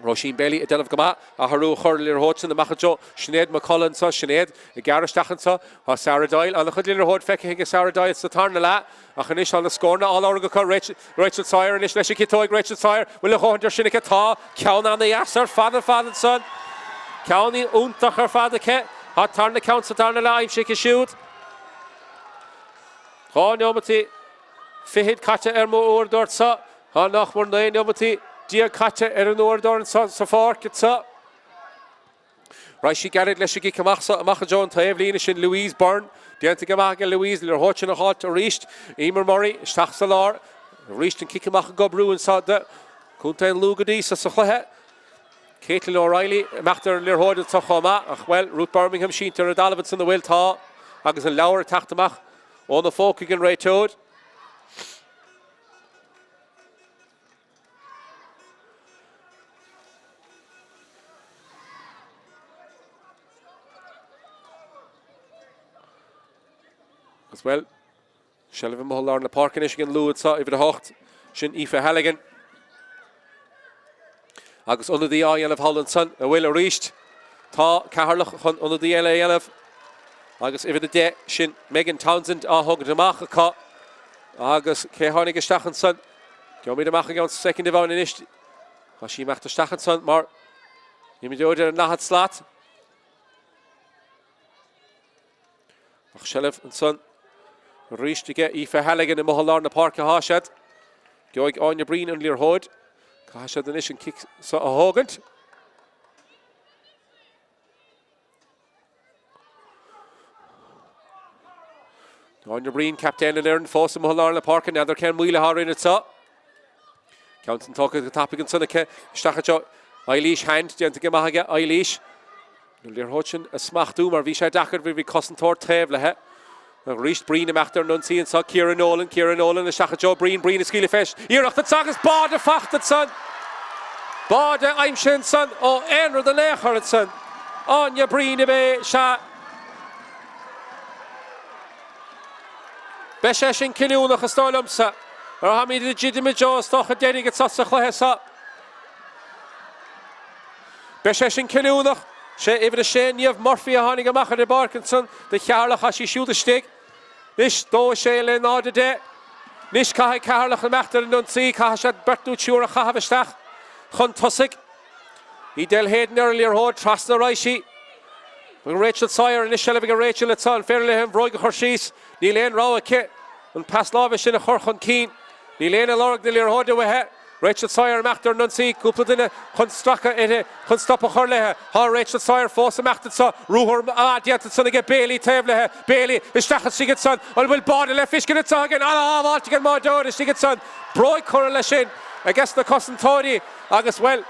Roisin Bailey a Delv Gama, a Haru Hurlir Hodson, the Machajo, Sinead McCullen, so Sinead, a Garistachan, so Sarah Doyle, and the Hudliner Hod Fecking, Sarah Doyle, Ceatharlach, a Hanish on the Scorna, all Orga, Rachel Sóisir, and Ishleshikitoy, Rachel Sóisir, will the Hunter Shinikata, Count on the Yasser, father, son, County, Untach, her father, Hot Tarna Count, Ceatharlach, I'm shake a shoot. Hon Yomati, Fihid Kata Ermo Ordorsa, Hon Nachmor Nain Yomati. Dia Kata Oordor and Safar Kitsa. Raishi Garrett Leshiki Kamachsa, Machajon, Taevlinish and Louise Byrne. Diantagamaga Louise, Lir Hotchin Hot, Reached, Emer Murray, Stachsalar, Reached and Kikamach Gobru and Sada, Kuntain Lugadi, Sasahe, Caitlin O'Reilly, Machter Lir Hod and Sachoma, well, Ruth Birmingham, Sheen Terradalevitz in the Wilta, Agus and Laura Tachtamach, on the folk again, Ray Toad. As well, Shelvin Mohlar in the park in Michigan, Lewis saw over the Hocht, Shin Aoife Halligan. Agus under the eye of Holland Son, a will reached. Ta Ceatharlach under the LA Agus over the day, Shin Megan Townsend, Hog the Machaka. Agus Kehonig Stachenson. Go me the Machaka second divan in Ish. She macht the Stachenson, Mar. You may do it in Nahat Slat. Shelf and Son. Reached to get Aoife Halligan in Mohalar in the park of Hashad. Going on your breen and your hood. Hashad the nation kicks so a Hogant. On your breen, captain and Aaron Foss in Mohalar in the park, and now there can Wheeler Har in it. So Counting talking to the topic and Sunake. Stachajo Eilish hand, Gentagamahaga Eilish. Your Hutchin a smach doomer, Visha Dakar, Vivi Cossentor Tevlehe. Reached Breen after Nuncy and saw Kieran Nolan, the Stachajo Breen is Skilly Fish. You're not the Sagas, Bada Fachted son. Bada Aimshin son, oh, Enra the Lecher son. On your Breen Bay, Sha. Besheshin Kinuna Hastolumsa. Or how many legitimate Jaws thought a dedicated Sassachlohesa. Besheshin Kinuna. Even a Shane, you have Murphy, a Honey, a Macher, the Barkinson, the Ceatharlach, as she shoot a stick. Nish, do Shale in all the day. Nish, Kahi, Ceatharlach, the Machter, and Nuncy, Kahashad, Bertu, Chura, Kahavestach, Huntusic. He del Hayden earlier, Hod, Tráchtaire Reishi. Rachel Sóisir, and Nish, Shelvig, Rachel, it's on, fairly him, Roig, Hershis, Nilaine, Rowa, Kit, and Paslavish in a Horchon Keen. Nilaine, Lorg, the Lear Hod, away. Rachel Sóisir, Machter, Nuncy, Kupladina, Hunstraka, Hunstoppa Horlehe, Har Rachel Sóisir, Fossa Machter, so Ruhur, Dianton, son again, Bailey, Tevlehe, Bailey, Istachas, she gets son, or will Bada, left fish, get it son again, all to get more down, she gets son, Broy Correlation, I guess the Cossin Tony, I guess well,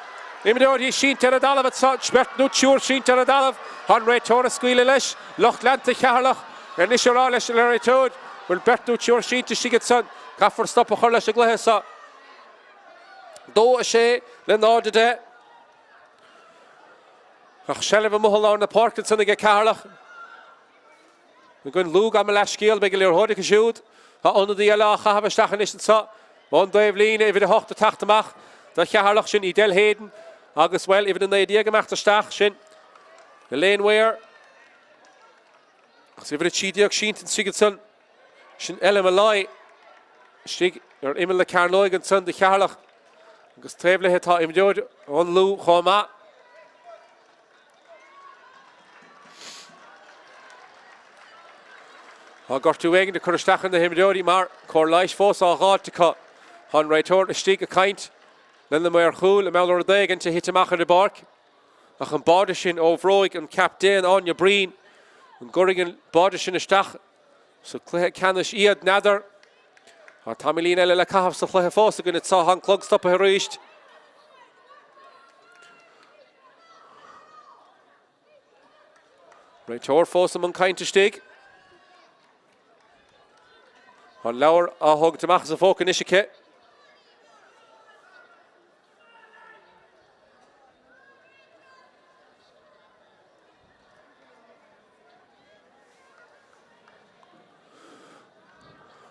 Imidori, Sheen Terradalav at such, Bert Nutsure, Sheen Terradalav, Honray Tona Squealish, Loch Lanta Ceatharlach, and Nisharalish, Larry Toad, will Bert Nutsure, Sheen to she gets son, Cafford Stoppa Horlesh, Glahesa. Do a she, then all the day. Ach, Shelvin Mohalar in the park, and Sunday Ceatharlach. We're going to look at Malashkiel, big Lear Hodik shoot. Under the Yellow, Kahavestachanish and so. On Dave Lean, if the Hoch the Tachtamach, the Ceatharlach Shin, Idel Hayden. August well, even in the idea gemacht, the Stach Shin. The lane where. So if the Chidiok Shin, Sigurdsson. Shin Ella Malai. Stig, or Emil the Carloig and Son, the Ceatharlach. Agus Tevle het ha imdod on Lou Choma. Ha gortu wegen de Kurstachan de Himdodi mar Corlice Foss a Ratica. Han Raitor a Stig a Kaint. Then the Mayor Hul, a Melor Dagan to Hitamacher de Bark. Ach an Badishin Ovroig and Captain on your Breen. And Gurrigan Badishin a Stach. So Canish Iad Nather. Tamilina Ella Cahav Saflehe Foss again, it's saw Han Clug stop a reached. Raitor Foss among kind to Stig. On Lower a hog to Machs of Folk and Ishike.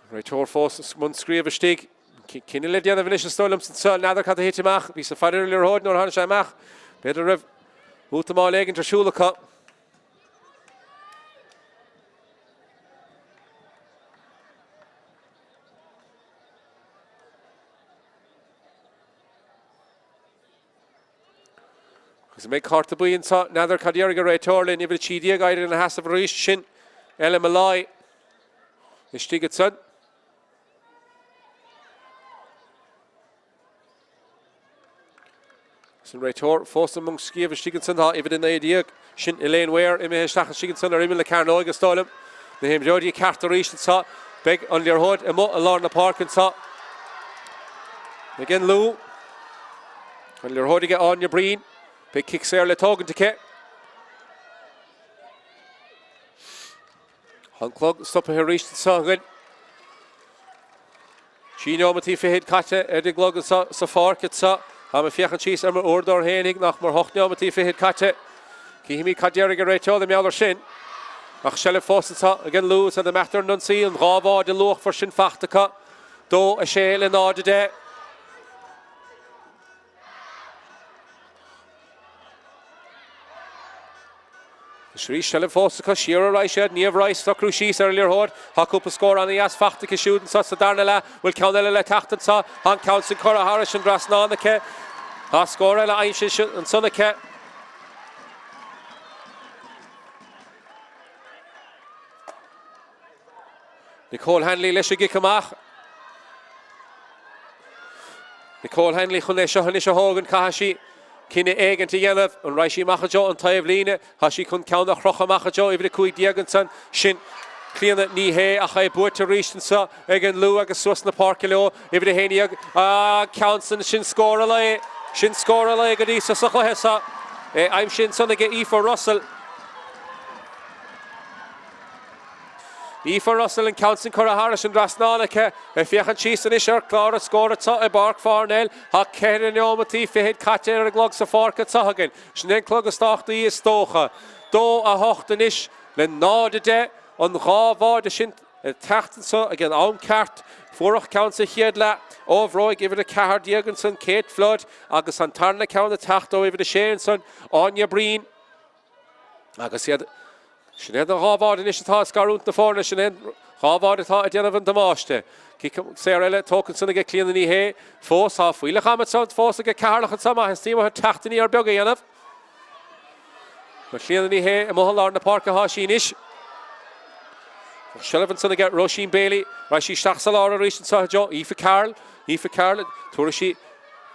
Raitor Foss Munscree of a Stig. Cinna le déanamh is stolam sa nádar cad a hitteach, bhí sa fadidir le ród nóir tháinig sé amach. Beidir raibh útamáil éigean tarsúlacha. Agus méid carta buíonn sa nádar cadéar go réiteirlinn ibh tídia gaidir na hasab ríist sin eile malai is tígad san. Sin réiteir fósta mung scíomh tígad san tá ibh in éideag sin i léon mhair i mé stachas tígad san ar imime le Carnell agus stálam. Na him deoidí carta ríist sa beag an learthóid i mo a lár na parkin sa. Again Lou. An learthóide get on your brín. Big kick Ceatharlach le tógan take. Hanclog stop a ríist sa again. Chino matí fihid caite edig glog sa fárc sa. Ha me fiachan chís mar ordor hénig nach mar hochne matí fihid caite. Cihimi cadéir go réiteol the meallar sin. Ach selle fósta again Lewis and the matter nun sí an rábá de loch for sin fachtacha. Dó a séil in áde de. Shri Shelley Foster, Shearer Rice, Near Rice, Cluiche earlier hard, Hakup a score on the As Fachtic shooting, so Darnella will count the Tachtaire, sa, Han counts in Cora Harris and Drasnanake, Ha score and Aisha and Sonake. Nicole Hanley, Leshigikamach. Nicole Hanley, Hunesha, Hanisha Hogan, Kahashi. Cinna éigean tí dhéanamh an Raishi Machajó an taobh líne, ha sí chun ceann nach Chrocha Machajó ibh le cuaig diagansan sin clíanna ní hé a cha buirte rístan sa ag an Lú agus suas na Páirc leo ibh le héine ceansan sin scóra le go dtí sa chutha sa aimim sin sanna go Aoife Russell. Aoife Russell and Counts in Cora Harris and Drasnanake. If you can cheese and Isher, Clara scored at Páirc Parnell. Ha Karen Yomati, Fihid Catcher, and Glog Safark at Sahagan. Schnen Klogastach the Stocha. Do a Hochtanish, then Nod a day on Rava, the Shin, Tachten so again, on cart. Forach counts a Hiedla. Overroy give it a Cahar Diegenson, Kate Flood, Agus Antarna count the Tachto over the Shaneson, on your breen. Agus he had. Sinead an rábhád in isitá scarút na fórna sinead rábhád atá a déanamh an damáiste. Ceatharlach tócan sanna go clíanna ní hé fós á fuile chamat son fós a go Ceatharlach an sama has tíma tachtaí ar beag a dhéanamh. Go clíanna ní hé a mohallár na Páirc a sin is. Sullivan sanna get Roisin Bailey, Raishi Stachsalár a rísin sa jo Aoife Carl, tuair sí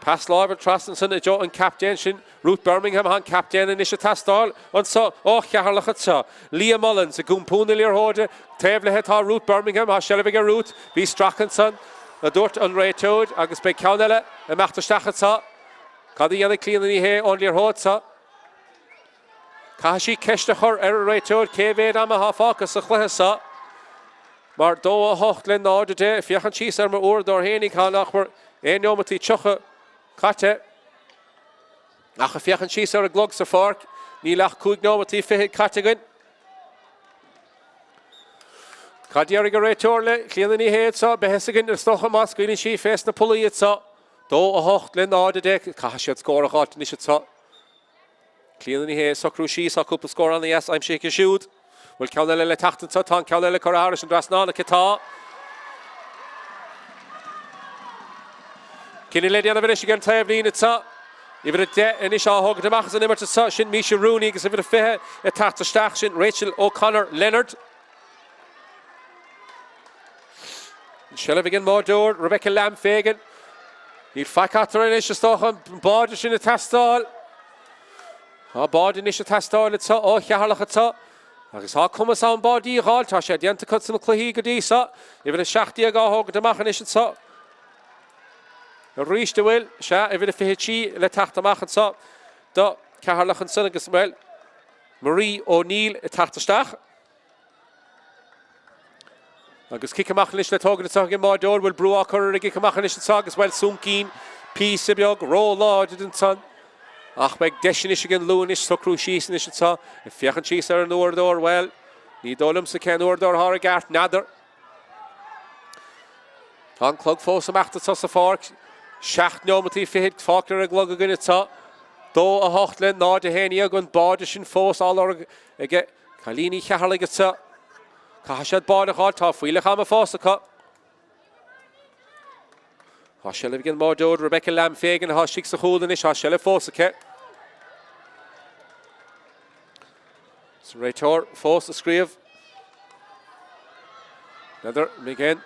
Pass live Traston Sun Joe and captain Shin Ruth Birmingham han captain in Isha Tastal on so Ceatharlach at sa Liam Mullins a Gumpuna Lear Horde Table Heta Ruth Birmingham ha Shelviga Ruth be Strachanson a Dort on Ray Toad Agus Be Caunella a Machter Stachatsa Cadi Yana clean in the on Lear Hotsa Kashi Keshtacher er Ray Toad KV Dama Hafaka Sachlesa Mar Do a Hochlin Nord de if Yachan Cheese Armor or Dorhani Kanachmer Enomati Chocha Cate. Ach a fiachan síos ar a glog sa Fárc. Ní lech cúig nómatí fihid categan. Cadéar go réiteir le clíanna ní héad sa behesagan ar stocha más cuoine sí fés na polaíad sa. Dó a hocht le náda de caithe siad scór a gáit ní siad sa. Clíanna ní héad sa Cluiche sa cúpla scór an yes I'm shaking shoot. Well ceanna le tachtan sa tá ceanna le Cora Harris an Drasnanach atá. Cinna le déanamh is again taobh líne sa. If it and Isha Hog the Machas and Emerson Sashin, Misha Rooney, because if it a fair, a Tata Stashin, Rachel O'Connor, Leonard. Shelley again, Mordor, Rebecca Lamb Fagan. Need Fakatra and Isha Stohan, Bardish in the Tastal. Oh, Bard in Isha Tastal, it's oh, Ceatharlach it's I guess how come us on body, Hall, Tasha, the Anticuts and Cluiche Gadisa. If it a Shachtia go Hog the Machanish so. Reach the will, Sha, if it a Fihichi, Le Tachtamach and so. Do Ceatharlach and son agus well. Marie O'Neill, a Tachta Agus Kikamach Lish, Le Togan, the Sog in Mordor, will brew a curry, Kikamach Lish, the Sog as well, Sunkin, P. Sibiog, Roll Lord, and son. Ach, meg Deshinish again, Lewinish, so Crucius, and Ish, so. If Fiachan Cheese are in the Ordor, well. Need Olum, so can Ordor, Horrigart, Nather. An clog fós am achta sa fárc. Seacht nómatí fihid fácar a glog a gynna ta. Dó a hochtlin nád a héine ag an bád sin fós all ag Chalíní Ceatharlach ta. Cahasiad bád a chád tá fuilech am a fós a ca. Hasile begin módód Rebecca Lamb fégan a hasig sa chúdan is hasile fós a ce. So Réitor fós a scríomh. Nether begin.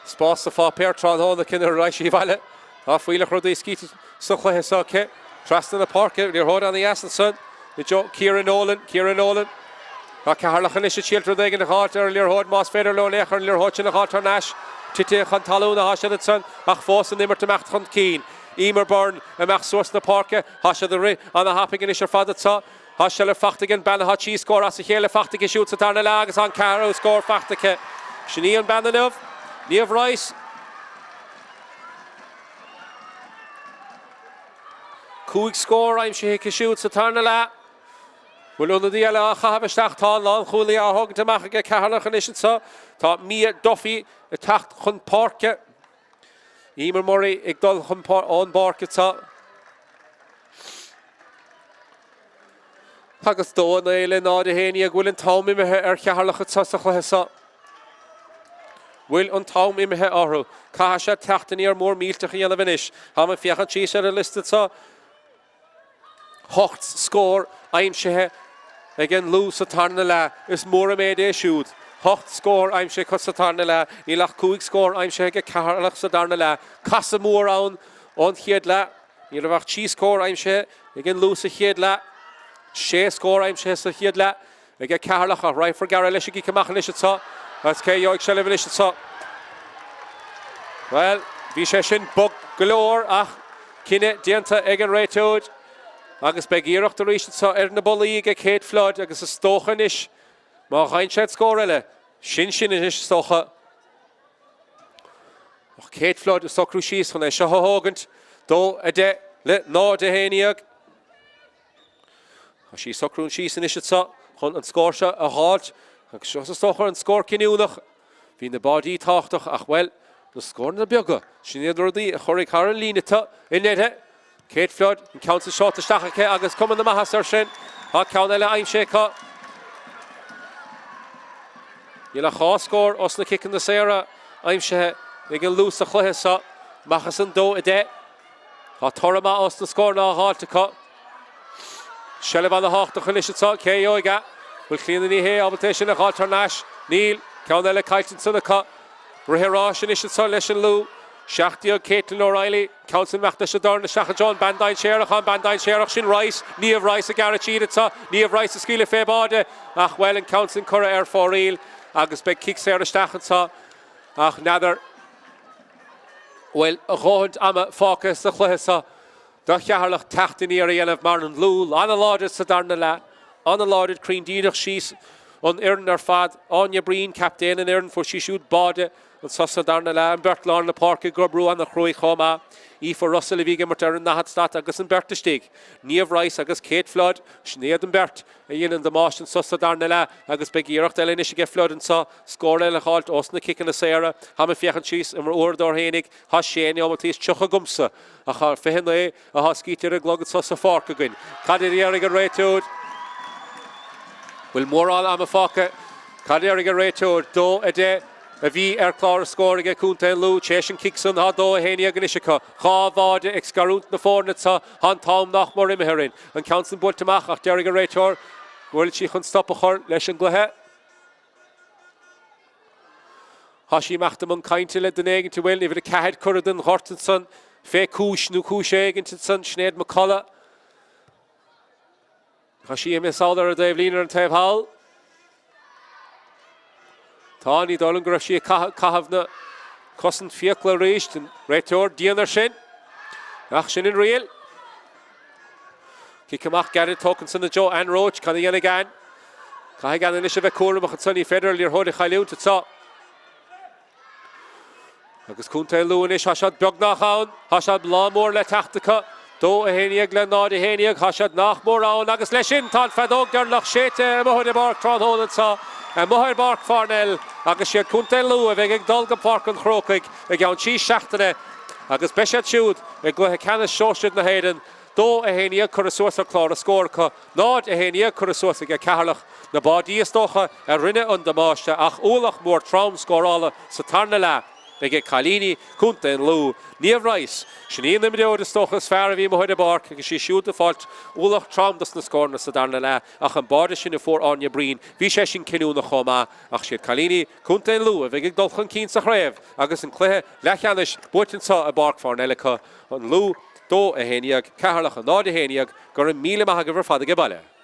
Spás a fá Péir trán hóna cinnar raisi bhaile. Tá fuilech rud é scíte sa chluithe sa ce. Trastan na parke, níor hód an í asan son. Ciaran Nolan. Tá Ceatharlach an is a síaltar dagan na cháit ar líor hód más féidir lo léchar líor hóid sin na cháit ar náis. Tite chan talún na hasad son. Ach fós an immert amecht chun cín. Emer Byrne amecht suas na parke. Hasad a ri an a hapigin is ar fad atá. Hasad a fachtigin ban ha chi scór as a chéile fachtigin siút sa tarna lágus an Craobh scór fachtige. Siní an bananov. Níomh Rice. Cúig scór aim sé siút sa tarna lá. Well under the yellow Chahabistach Tan Lan Chuli a Hog to Mac Ceatharlach an Isha Tá Mia Duffy a tacht chun parke. Emer Murray ag dul chun on barke ta. Agus dó na éile nád a héine ag bhfuil an tám imethe ar Ceatharlach sa chluithe sa. Bhfuil an tám imethe orthu. Cahasha teachtaí ar mór mílteach a dhéanamh inis. Ha me fiachan tíos ar a liste sa. Hocht scór aimsithe again lú sa tarna lá is mór a méid é siúd. Hocht scór aimsithe cos sa tarna lá. Ní lach cúig scór aimsithe ag Ceatharlach sa darna lá. Casa mór ann chiad lá. Ní ra bhach tí scór aimsithe again lú sa chiad lá. Sé scór aimsithe sa chiad lá. Ag Ceatharlach a raifar gara leis ag cymach leis atá. As cé joig se leis atá. Well, bhí sé sin bug galore ach cinenne dianta ag an réitóid. Agus be gíireacht a ríiste sa ar na bolaí ag céad flood agus is stóchan is. Má chaint séad scór eile. Sin is stócha. Ach céad flood is socrú síos chun é se hógant. Dó a de le nád a héineag. A sí socrún síos in is sa chun an scór se a háid. Agus se stóchar an scór cinúnach. Bhí na bádí táchtach ach well na scór na beaga. Sin iad rudaí a choraigh ar an líne ta in nethe. Kate Flood and counts the shot to Stachake agus coming the Mahasar Shin. Hot count Ella Aimsheka. Yella Haw score, Osna kick in the Sarah. Aimshe, they can lose the Chlohesa. Mahasan do a day. Hot Torama Osna score now hard to cut. Shelevan the Hawk to Khalishitsa, K.O.Ga. Will clean the knee here, Albertation, a hot Nash. Neil, count Ella Kaitin to the cut. Rahirash and Ishitsa, Leshan Lou. Shachtia, Caitlin O'Reilly, Council Mac Darn, Shach John, Bandine Sherach, Shin Rice, Niamh Rice, a Garachid, Niamh Rice, a Skila Febade, Ach well and Council Curra Air for real, Agus Beg Kick Sarah Stachansa, Ach Nather, well, a Rohand Amma Focus, the Chlohesa, the Ceatharlach Tachtin area of Marlon Lul, Unallotted Sadarnala, Unallotted Crean Dinach Shees, on Erin or Fad, Anya Breen, Captain and Erin for she shoot Bode. And Sosa darna la and Bert Lorna Park Grobru and the Chroi Choma E for Russell Viga Mater na hat stat agus and Bert Stig Niamh Rice agus Kate Flood Schnead and Bert a yin in the marsh and Sosa darna la agus big Eirach Elenish get Flood and saw score Ella Halt Osna kick in the Sarah Hammer Fiachan Cheese and Ordor Henig has Shane Yomatis Chucha Gumsa a har Fehene a Hoskiter a Glog Sosa Fork again Cadiriga Raytoad will more all Amafaka Cadiriga Raytoad do a day. A bhí clár scóir ag cúnta lú Cheshin Kickson há dó a héine ag Ishica. Chá bháide ag scarút na fórna sa han tám nach mar imimerin. An Council Bultamach ach deirg a réitor. Bhfuil sí chun stop a chur leis an gluthe. Tá sí meachtam an cainte le den éigen te bhfuil, ifir a cead curad Hortenson, fé cúis nó cúis éigen te san Snéad McCullough. Tá sí a misáldar a Dave Línar an taobh hall. Táni Dolan go raibh sí cahabhna cosint fiacla réist an réiteoir díanar sin. Ach sin in rial. Cicamach Garrett Tokinson na Joe Ann Roach can dhéana gan. Cai gan inis a bheith cuaramach an sunny federal líor hóid a chailiúnta tá. Agus cúnta lúin is hasad beag nach ann, hasad lámór le teachtacha. Dó a héniag le nád a héniag, hasad nach mór ann agus leis sin tá fedóg dar lach séte a móid a bar trán hólan tá. Mohair Páirc Parnell agus siad cúnta lú a bheith ag dul go Páirc an Chrócaigh ag an tí seachtaine agus beisiad siúd ag gluthe Canas Sóisir na hÉireann dó a héanaíoch chur a suas a chlár a scór chu nád a héanaíoch chur a suas ag Ceatharlach na bádí istócha a rinne an damáiste ach úlach mór trám scórála sa Tráchtaire ag Cailíní cúnta in lú níomh reis sin íon na mdeoir istócha sfear a bhí Mohair Páirc agus sí siúd a fáilt úlach trám na scórna sa Tráchtaire ach an báda sin na fór áine brín bhí sé sin cinú na chomá ach siad Cailíní cúnta in lú a bheith ag dulchan cín sa Craobh agus an Cluiche Leathcheannais buirtintá a Páirc Parnell an lú dó a héanaíoch Ceatharlach an nád a héanaíoch gur an míle maith go bhar fada go baile.